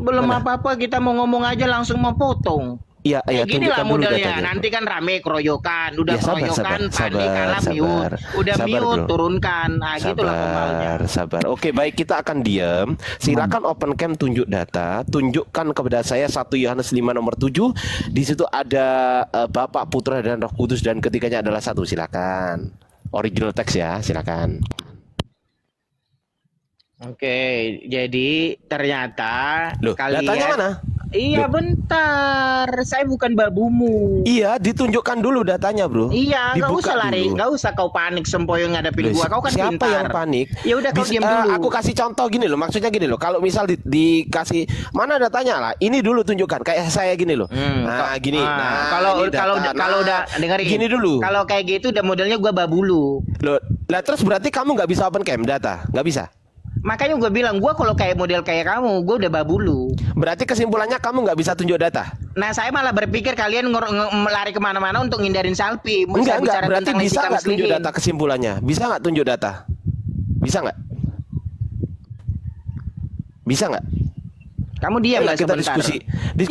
Speaker 2: Belum
Speaker 5: Mana?
Speaker 2: apa-apa kita mau ngomong aja langsung mau potong.
Speaker 5: Iya,
Speaker 2: Kayak gini
Speaker 5: tunjukkan
Speaker 2: lah
Speaker 5: dulu
Speaker 2: modelnya.
Speaker 5: datanya.
Speaker 2: Nanti kan rame keroyokan, udah
Speaker 5: Ya, sabar,
Speaker 2: keroyokan,
Speaker 5: sabar,
Speaker 2: panik,
Speaker 5: sabar,
Speaker 2: kalah
Speaker 5: sabar.
Speaker 2: mute, udah
Speaker 5: Sabar,
Speaker 2: mute,
Speaker 5: bro.
Speaker 2: turunkan. Nah, gitulah kemauannya.
Speaker 5: Sabar. Oke, baik, kita akan diam. Silakan open cam, tunjuk data, tunjukkan kepada saya 1 Yohanes 5 nomor 7. Di situ ada Bapa, Putra dan Roh Kudus dan ketiganya adalah satu. Silakan. Original teks ya, silakan.
Speaker 2: Oke, jadi ternyata
Speaker 5: Loh,
Speaker 2: kalian
Speaker 5: datanya mana?
Speaker 2: Iya, bentar. Saya bukan babumu.
Speaker 5: Iya, ditunjukkan dulu datanya, bro.
Speaker 2: Iya, nggak
Speaker 5: Dibuka
Speaker 2: usah lari,
Speaker 5: dulu.
Speaker 2: nggak usah kau panik sempoyong ngadepin
Speaker 5: Loh,
Speaker 2: gua. Kau kan
Speaker 5: siapa
Speaker 2: pintar.
Speaker 5: yang panik?
Speaker 2: Ya udah kau diam dulu.
Speaker 5: Aku kasih contoh gini loh, maksudnya gini loh. Kalau misal dikasih mana datanya lah, ini dulu tunjukkan kayak saya gini loh. Nah, gini. Nah,
Speaker 2: kalau
Speaker 5: ini data.
Speaker 2: kalau udah dengerin.
Speaker 5: Gini dulu.
Speaker 2: Kalau kayak gitu udah modelnya gua babulu.
Speaker 5: Loh, lah terus berarti kamu nggak bisa open cam data, nggak bisa.
Speaker 2: Makanya gue bilang gue kalau kayak model kayak kamu, gue udah babulu.
Speaker 5: Berarti kesimpulannya kamu nggak bisa tunjuk data.
Speaker 2: Nah saya malah berpikir kalian lari kemana-mana untuk ngindarin Salpi.
Speaker 5: Enggak,
Speaker 2: bicara
Speaker 5: berarti
Speaker 2: tentang
Speaker 5: bisa
Speaker 2: Lesti
Speaker 5: nggak tunjuk
Speaker 2: Kamslihin.
Speaker 5: data kesimpulannya? Bisa nggak tunjuk data? Bisa nggak? Bisa nggak?
Speaker 2: Kamu diam
Speaker 5: Ayolah,
Speaker 2: lah
Speaker 5: kita
Speaker 2: sebentar.
Speaker 5: diskusi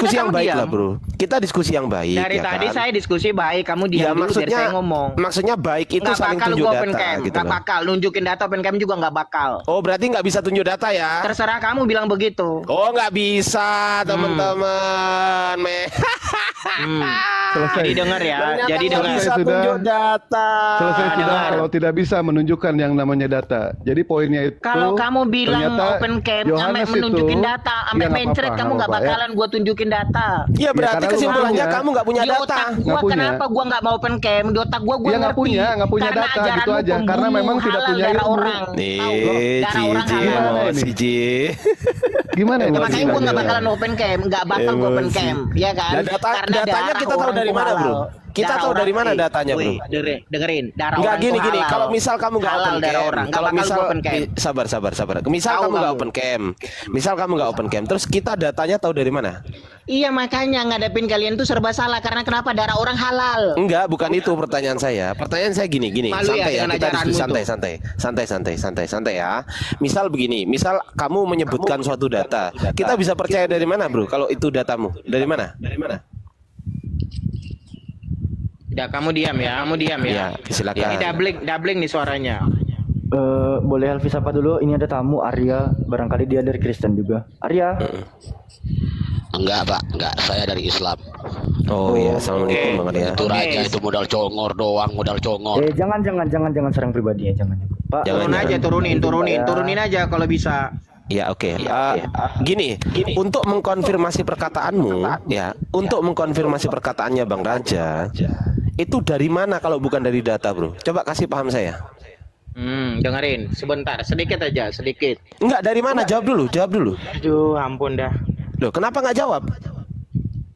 Speaker 2: Iya,
Speaker 5: yang
Speaker 2: kamu
Speaker 5: baik
Speaker 2: diam.
Speaker 5: lah, bro. Kita diskusi yang baik.
Speaker 2: Dari
Speaker 5: ya
Speaker 2: tadi
Speaker 5: kan?
Speaker 2: saya diskusi baik, kamu diam
Speaker 5: Ya,
Speaker 2: dulu biar saya ngomong.
Speaker 5: maksudnya baik itu
Speaker 2: Nggak
Speaker 5: saling
Speaker 2: bakal
Speaker 5: tunjuk
Speaker 2: gue
Speaker 5: data
Speaker 2: open cam,
Speaker 5: gitu
Speaker 2: nggak
Speaker 5: loh.
Speaker 2: bakal nunjukin data open cam juga nggak bakal.
Speaker 5: Oh, berarti nggak bisa tunjuk data ya?
Speaker 2: Terserah kamu bilang begitu.
Speaker 5: Oh, nggak bisa, teman-teman.
Speaker 4: Selesai.
Speaker 2: Jadi dengar ya,
Speaker 5: Ternyata
Speaker 2: jadi
Speaker 5: nggak
Speaker 2: dengar.
Speaker 5: bisa
Speaker 4: Sudah.
Speaker 5: tunjuk data.
Speaker 4: Selesai sudah
Speaker 2: dengar.
Speaker 4: kalau tidak bisa menunjukkan yang namanya data. Jadi poinnya itu
Speaker 2: Kalau kamu bilang
Speaker 4: ternyata
Speaker 2: open cam, sampai
Speaker 4: Yohanes
Speaker 2: menunjukin
Speaker 4: itu-
Speaker 2: data,
Speaker 4: Iya,
Speaker 2: sampai
Speaker 4: nggak
Speaker 2: mencret,
Speaker 4: apa-apa,
Speaker 2: kamu
Speaker 4: nggak
Speaker 2: nggak
Speaker 4: apa-apa, ya.
Speaker 2: bakalan gue tunjukin data.
Speaker 5: Ya berarti
Speaker 4: karena lu
Speaker 5: kesimpulannya
Speaker 4: punya.
Speaker 5: kamu nggak punya
Speaker 2: Di
Speaker 5: data.
Speaker 2: otak gua
Speaker 4: Nggak punya.
Speaker 2: kenapa gua nggak mau open cam? Di otak gua
Speaker 4: Iya, nggak
Speaker 2: ngerti.
Speaker 4: punya
Speaker 2: Karena
Speaker 4: data, gitu
Speaker 2: ajaranmu
Speaker 4: aja. Karena
Speaker 2: pembunuh,
Speaker 4: memang tidak
Speaker 2: halal
Speaker 4: punya
Speaker 2: darah
Speaker 4: ilmu.
Speaker 2: orang. Tahu?
Speaker 5: Nih,
Speaker 2: Darah orang
Speaker 5: Cici,
Speaker 2: halal.
Speaker 4: ini?
Speaker 5: Gimana
Speaker 4: Gimana ini?
Speaker 2: Makanya gua nggak bakalan open cam, nggak bakal gua open
Speaker 5: Emosi.
Speaker 2: cam, ya kan?
Speaker 5: Nah, datanya
Speaker 2: darah
Speaker 5: kita tahu
Speaker 2: orang
Speaker 5: dari mana,
Speaker 2: halal.
Speaker 5: bro? Kita
Speaker 2: Darah
Speaker 5: tahu
Speaker 2: orang-
Speaker 5: dari mana datanya, bro?
Speaker 2: Wih, dengerin, darah
Speaker 5: Enggak
Speaker 2: orang
Speaker 5: gini
Speaker 2: tuh
Speaker 5: gini.
Speaker 2: halal.
Speaker 5: Kalau misal kamu nggak
Speaker 2: Halal
Speaker 5: open
Speaker 2: darah
Speaker 5: cam,
Speaker 2: orang, nggak
Speaker 5: kalau
Speaker 2: bakal
Speaker 5: misal
Speaker 2: gua open cam.
Speaker 5: sabar. Misal
Speaker 2: Tahu
Speaker 5: kamu nggak
Speaker 2: kamu.
Speaker 5: open cam, misal kamu nggak open cam, terus kita datanya tahu dari mana?
Speaker 2: Iya, makanya ngadepin kalian tuh serba salah karena kenapa darah orang halal.
Speaker 5: Enggak, bukan itu pertanyaan saya. Pertanyaan saya gini.
Speaker 2: Malu ya
Speaker 5: Santai ya,
Speaker 2: dengan
Speaker 5: kita
Speaker 2: ajaranmu
Speaker 5: diskusi santai ya. Misal begini, misal kamu menyebutkan suatu data, kita bisa percaya dari mana, bro? Kalau itu datamu, dari mana?
Speaker 2: Udah, kamu diam ya.
Speaker 5: Iya, silakan.
Speaker 2: Ini doubling nih suaranya.
Speaker 3: Boleh Alfi sapa dulu? Ini ada tamu Arya, barangkali dia dari Kristen juga. Arya.
Speaker 7: Enggak, Pak. Enggak. Saya dari Islam.
Speaker 5: Oh iya, assalamualaikum Bang Arya.
Speaker 7: Itu raja itu modal congor doang, modal congor.
Speaker 3: Jangan serang pribadi ya, jangan. Pak,
Speaker 5: Jangan.
Speaker 2: Turun aja, turunin aja kalau bisa.
Speaker 5: Ya oke. Gini, untuk mengkonfirmasi perkataanmu, ya, untuk mengkonfirmasi perkataannya Bang Raja, itu dari mana kalau bukan dari data, bro? Coba kasih paham saya.
Speaker 2: Dengerin sebentar, sedikit aja, sedikit.
Speaker 5: Enggak, dari mana? Jawab dulu.
Speaker 2: Aduh, ampun dah.
Speaker 5: Loh, kenapa nggak jawab?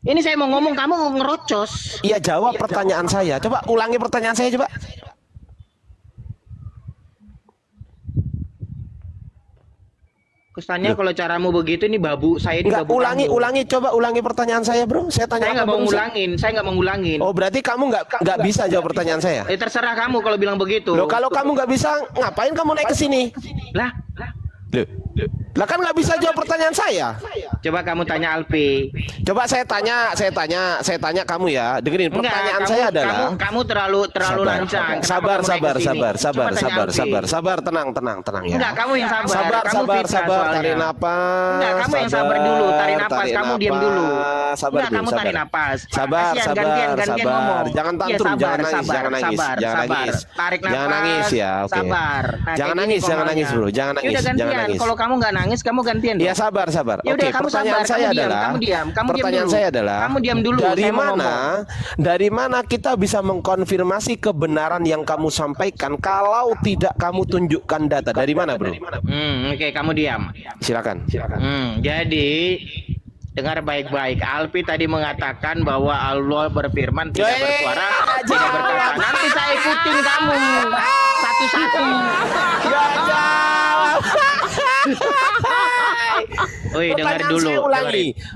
Speaker 2: Ini saya mau ngomong, kamu ngerocos.
Speaker 5: Iya, jawab pertanyaan saya. Coba ulangi pertanyaan saya, coba.
Speaker 2: Kesannya kalau caramu begitu ini babu saya ini
Speaker 5: Enggak,
Speaker 2: babu kamu.
Speaker 5: ulangi pertanyaan saya, bro. Saya tanya
Speaker 2: Saya nggak
Speaker 5: apa,
Speaker 2: mau
Speaker 5: bro?
Speaker 2: saya nggak mau ngulangin.
Speaker 5: Oh, berarti kamu nggak bisa jawab pertanyaan saya.
Speaker 2: Terserah kamu kalau bilang begitu.
Speaker 5: Loh, kalau kamu nggak bisa, ngapain kamu naik ke sini?
Speaker 2: Lah,
Speaker 5: Lah kan nggak bisa jawab pertanyaan saya.
Speaker 2: coba kamu tanya Alpi.
Speaker 5: Coba saya tanya kamu ya. Dengerin pertanyaan saya adalah
Speaker 2: kamu terlalu lancang. Kenapa
Speaker 5: Sabar,
Speaker 2: kamu naik ke sini? Coba tanya Alpi.
Speaker 5: sabar, tenang ya.
Speaker 2: Enggak, kamu yang sabar. Kamu fitnah
Speaker 5: sabar,
Speaker 2: soalnya.
Speaker 5: tarik napas.
Speaker 2: Enggak, kamu yang sabar dulu, tarik napas. Kamu diam dulu.
Speaker 5: Sabar
Speaker 2: Enggak,
Speaker 5: dulu,
Speaker 2: kamu tarik napas.
Speaker 5: Sabar,
Speaker 2: Kasihan, gantian ngomong.
Speaker 5: Jangan
Speaker 2: Iya,
Speaker 5: tantrum,
Speaker 2: sabar,
Speaker 5: jangan nangis,
Speaker 2: sabar,
Speaker 5: jangan nangis,
Speaker 2: sabar,
Speaker 5: jangan
Speaker 2: sabar.
Speaker 5: nangis.
Speaker 2: Tarik napas.
Speaker 5: Jangan nangis ya, oke.
Speaker 2: Sabar. Nah,
Speaker 5: Jangan
Speaker 2: kayak
Speaker 5: nangis,
Speaker 2: gini
Speaker 5: jangan nangis,
Speaker 2: komanya.
Speaker 5: bro. Jangan nangis,
Speaker 2: Ya udah
Speaker 5: jangan
Speaker 2: gantian.
Speaker 5: nangis.
Speaker 2: Kalau kamu nggak nangis, kamu gantian.
Speaker 5: Ya
Speaker 2: dong.
Speaker 5: sabar.
Speaker 2: Ya udah,
Speaker 5: Oke,
Speaker 2: kamu
Speaker 5: pertanyaan
Speaker 2: sabar,
Speaker 5: saya
Speaker 2: kamu diam,
Speaker 5: adalah
Speaker 2: kamu diam
Speaker 5: pertanyaan
Speaker 2: dulu.
Speaker 5: saya adalah
Speaker 2: Kamu diam dulu,
Speaker 5: dari
Speaker 2: saya mau
Speaker 5: dari mana kita bisa mengkonfirmasi kebenaran yang kamu sampaikan kalau tidak kamu tunjukkan data? Dari mana, bro?
Speaker 2: Oke, kamu diam.
Speaker 5: Silakan.
Speaker 2: Jadi dengar baik-baik. Alpi tadi mengatakan bahwa Allah berfirman tidak bersuara, tidak berkata. Nanti saya ikutin kamu satu-satu.
Speaker 5: Gak jawab.
Speaker 2: Oi, dengar dulu.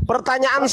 Speaker 5: Pertanyaan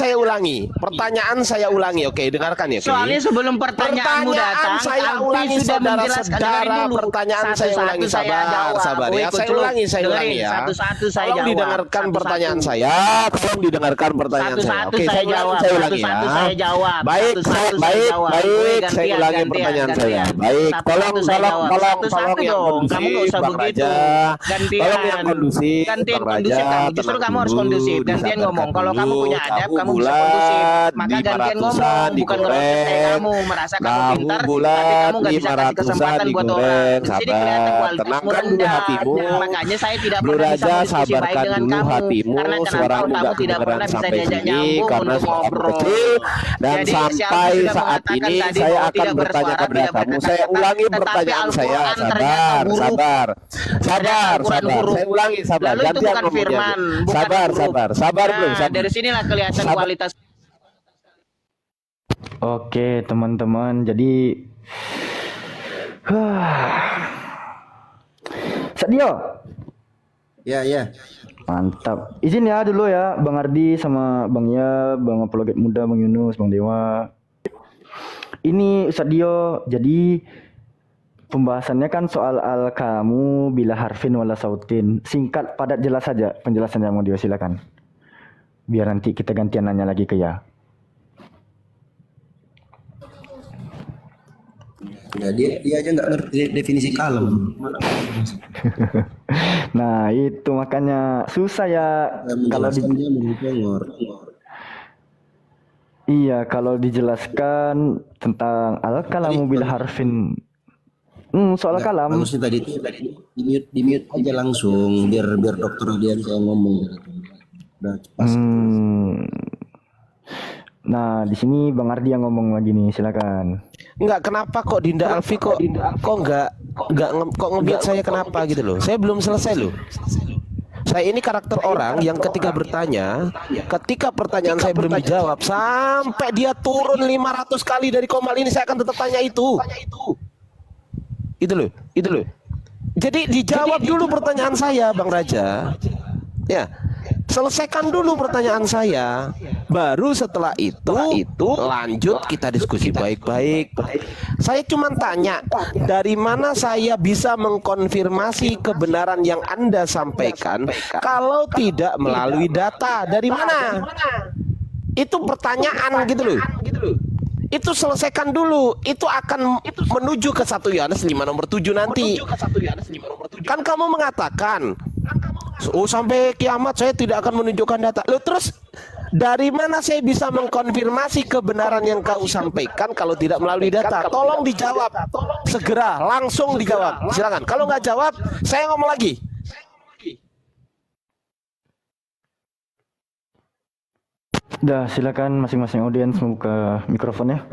Speaker 5: saya ulangi. Oke, dengarkan ya.
Speaker 2: Soalnya sebelum pertanyaanmu datang,
Speaker 5: saya
Speaker 2: Alfi
Speaker 5: ulangi,
Speaker 2: sudah menjelaskan.
Speaker 5: saudara-saudara.
Speaker 2: Dengerin dulu.
Speaker 5: Pertanyaan saya
Speaker 2: Satu-satu
Speaker 5: ulangi.
Speaker 2: saya jawab.
Speaker 5: Sabar
Speaker 2: Oi,
Speaker 5: ya. Saya
Speaker 2: Kuculuk.
Speaker 5: ulangi
Speaker 2: Dengerin,
Speaker 5: ya.
Speaker 2: Satu-satu saya
Speaker 5: Tolong
Speaker 2: jawab.
Speaker 5: didengarkan pertanyaan saya. Tolong didengarkan pertanyaan saya.
Speaker 2: Satu-satu
Speaker 5: Oke,
Speaker 2: saya jawab.
Speaker 5: saya ulangi ya.
Speaker 2: Satu-satu saya jawab.
Speaker 5: Baik,
Speaker 2: Satu-satu saya
Speaker 5: baik,
Speaker 2: jawab.
Speaker 5: baik.
Speaker 2: Oi,
Speaker 5: Saya
Speaker 2: gantian,
Speaker 5: ulangi
Speaker 2: gantian,
Speaker 5: pertanyaan
Speaker 2: gantian.
Speaker 5: saya. Baik,
Speaker 2: Satu-satu saya jawab. Satu-satu
Speaker 5: yang
Speaker 2: dong. Kamu nggak usah
Speaker 5: Bang
Speaker 2: begitu.
Speaker 5: Raja.
Speaker 2: Gantian.
Speaker 5: Tolong yang kondusif,
Speaker 2: Gantian
Speaker 5: Bang
Speaker 2: kondusif
Speaker 5: Raja,
Speaker 2: kamu. Justru
Speaker 5: tenang
Speaker 2: kamu harus
Speaker 5: dulu,
Speaker 2: kondusif. Gantian
Speaker 5: disabarkan
Speaker 2: ngomong. Kalau kamu
Speaker 5: dulu.
Speaker 2: punya adab,
Speaker 5: Tahu
Speaker 2: kamu bisa
Speaker 5: bulat,
Speaker 2: kondusif. Maka gantian
Speaker 5: 500-an
Speaker 2: ngomong, bukan ngerocos kayak kamu. Merasa kamu
Speaker 5: Tahu
Speaker 2: pintar, tapi
Speaker 5: bulat,
Speaker 2: kamu nggak bisa kasih
Speaker 5: 500-an
Speaker 2: kesempatan buat orang.
Speaker 5: digoreng.
Speaker 2: Di sini kelihatan
Speaker 5: Sabar,
Speaker 2: kualitasmu
Speaker 5: tenangkan dulu
Speaker 2: rendah.
Speaker 5: hatimu.
Speaker 2: Makanya saya tidak
Speaker 5: Bro
Speaker 2: pernah bisa
Speaker 5: Raja,
Speaker 2: berdiskusi baik
Speaker 5: sabarkan
Speaker 2: dengan
Speaker 5: dulu
Speaker 2: kamu.
Speaker 5: hatimu.
Speaker 2: Karena kenapa
Speaker 5: Suaramu
Speaker 2: kamu
Speaker 5: nggak
Speaker 2: tidak
Speaker 5: kedengeran
Speaker 2: pernah bisa
Speaker 5: sampai
Speaker 2: diajak
Speaker 5: sini
Speaker 2: nyambung
Speaker 5: karena
Speaker 2: untuk
Speaker 5: suaramu
Speaker 2: ngobrol.
Speaker 5: kecil. Dan
Speaker 2: Jadi, si Alfi
Speaker 5: sampai
Speaker 2: sudah
Speaker 5: saat
Speaker 2: mengatakan
Speaker 5: ini
Speaker 2: tadi
Speaker 5: saya
Speaker 2: bahwa
Speaker 5: akan
Speaker 2: tidak
Speaker 5: bertanya
Speaker 2: bersuara,
Speaker 5: kepada
Speaker 2: tidak
Speaker 5: kamu. Saya
Speaker 2: berkata-kata,
Speaker 5: ulangi
Speaker 2: tetapi
Speaker 5: pertanyaan saya.
Speaker 2: Al-Quran ternyata
Speaker 5: Sabar,
Speaker 2: huruf.
Speaker 5: sabar, sabar,
Speaker 2: Al-Quran
Speaker 5: sabar.
Speaker 2: huruf.
Speaker 5: Saya ulangi, sabar.
Speaker 2: Lalu itu
Speaker 5: Gantian
Speaker 2: bukan
Speaker 5: ngomongnya.
Speaker 2: firman, bukan
Speaker 5: Sabar,
Speaker 2: huruf.
Speaker 5: sabar belum?
Speaker 2: Nah,
Speaker 5: Sabar.
Speaker 2: dari sinilah kelihatan
Speaker 5: Sabar.
Speaker 2: kualitas.
Speaker 3: Oke, teman-teman. Jadi Sadio.
Speaker 6: Ya, ya.
Speaker 3: Mantap. Izin ya dulu ya, Bang Ardi sama Bang Ya, Bang Apologet Muda, Bang Yunus, Bang Dewa. Ini Sadio, jadi pembahasannya kan soal al-kalamu bila harfin wala sautin. Singkat, padat, jelas saja penjelasannya mau silakan. Biar nanti kita gantian nanya lagi ke Ya.
Speaker 6: Ya, dia aja nggak ngerti definisi kalam.
Speaker 3: Nah, itu makanya susah ya kalau Iya, kalau dijelaskan tentang al-kalamu bil harfin. Soal kalam.
Speaker 6: Maksudnya tadi itu di mute aja langsung biar dokter Dian saya ngomong. Udah pas.
Speaker 3: Nah, di sini Bang Ardi yang ngomong lagi nih, silakan.
Speaker 5: Enggak, kenapa kok Dinda Alfi kok enggak nge-mute saya kenapa gitu loh. Saya belum selesai loh. Saya ini karakter orang yang ketika bertanya, ketika pertanyaan saya belum dijawab sampai dia turun 500 kali dari komal ini saya akan tetap tanya itu. Itu loh. Jadi dijawab dulu pertanyaan saya, Bang Raja. Ya. Selesaikan dulu pertanyaan saya. Baru setelah itu lanjut kita diskusi baik-baik. Saya cuma tanya, dari mana saya bisa mengkonfirmasi kebenaran yang Anda sampaikan kalau tidak melalui data? Dari mana? Itu pertanyaan gitu loh. Itu selesaikan dulu. Itu akan menuju ke 1 Yohanes 5 nomor 7 nanti. Kan kamu mengatakan, oh sampai kiamat saya tidak akan menunjukkan data. Loh terus dari mana saya bisa mengkonfirmasi kebenaran yang kau sampaikan kalau tidak melalui data? Tolong dijawab. Segera, langsung dijawab. Silakan. Kalau nggak jawab, saya ngomong lagi.
Speaker 3: Dah, silakan masing-masing audiens membuka mikrofonnya.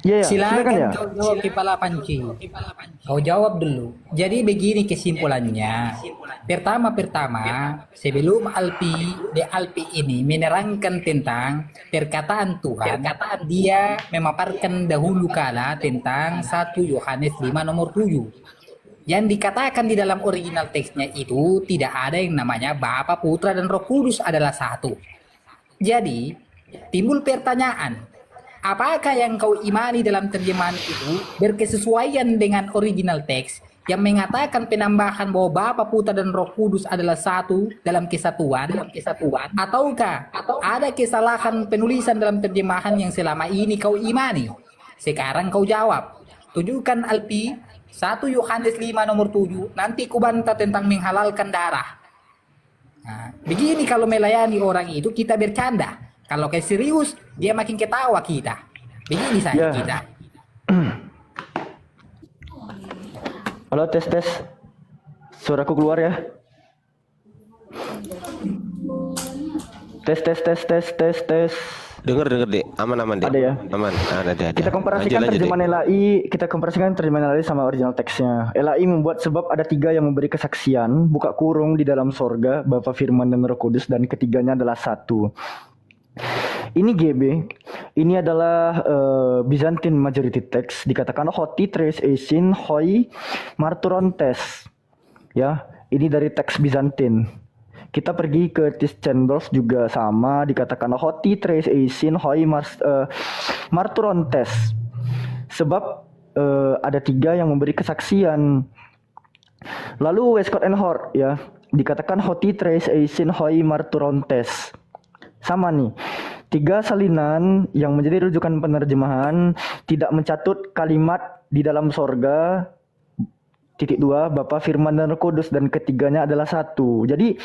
Speaker 3: Iya, silakan ya.
Speaker 1: Kau jawab kepala panci. Kau jawab dulu. Jadi begini kesimpulannya. Pertama, sebelum Alpi ini menerangkan tentang perkataan Tuhan, dia memaparkan dahulu kala tentang 1 Yohanes 5 nomor 7. Yang dikatakan di dalam original teksnya itu tidak ada yang namanya Bapa, Putra, dan Roh Kudus adalah satu. Jadi, timbul pertanyaan, apakah yang kau imani dalam terjemahan itu berkesesuaian dengan original teks yang mengatakan penambahan bahwa Bapa, Putra, dan Roh Kudus adalah satu dalam kesatuan? Ataukah ada kesalahan penulisan dalam terjemahan yang selama ini kau imani? Sekarang kau jawab. Tunjukkan Alpi 1 Yohanes 5 nomor 7, nanti ku bantah tentang menghalalkan darah. Nah, begini kalau melayani orang itu kita bercanda. Kalau kayak serius, dia makin ketawa kita. Begini saja kita.
Speaker 3: Halo, tes. Suaraku keluar ya? Tes.
Speaker 5: Dengar deh, aman deh.
Speaker 3: Ada ya?
Speaker 5: Aman, ada.
Speaker 3: Kita komparasikan terjemahan LAI sama original teksnya. LAI membuat sebab ada 3 yang memberi kesaksian, buka kurung di dalam sorga, Bapa, Firman, dan Roh Kudus, dan ketiganya adalah satu. Ini GB, ini adalah Byzantine Majority Text, dikatakan hoti tres esin hoi marturontes. Ya, ini dari teks Bizantin. Kita pergi ke Tischendorf juga sama, dikatakan hoti tres esin hoi marturontes. Sebab ada 3 yang memberi kesaksian. Lalu Westcott and Hort ya, dikatakan hoti tres esin hoi marturontes. Sama nih. 3 salinan yang menjadi rujukan penerjemahan tidak mencatut kalimat di dalam sorga, titik 2, Bapa, Firman dan Roh Kudus, dan ketiganya adalah satu. Jadi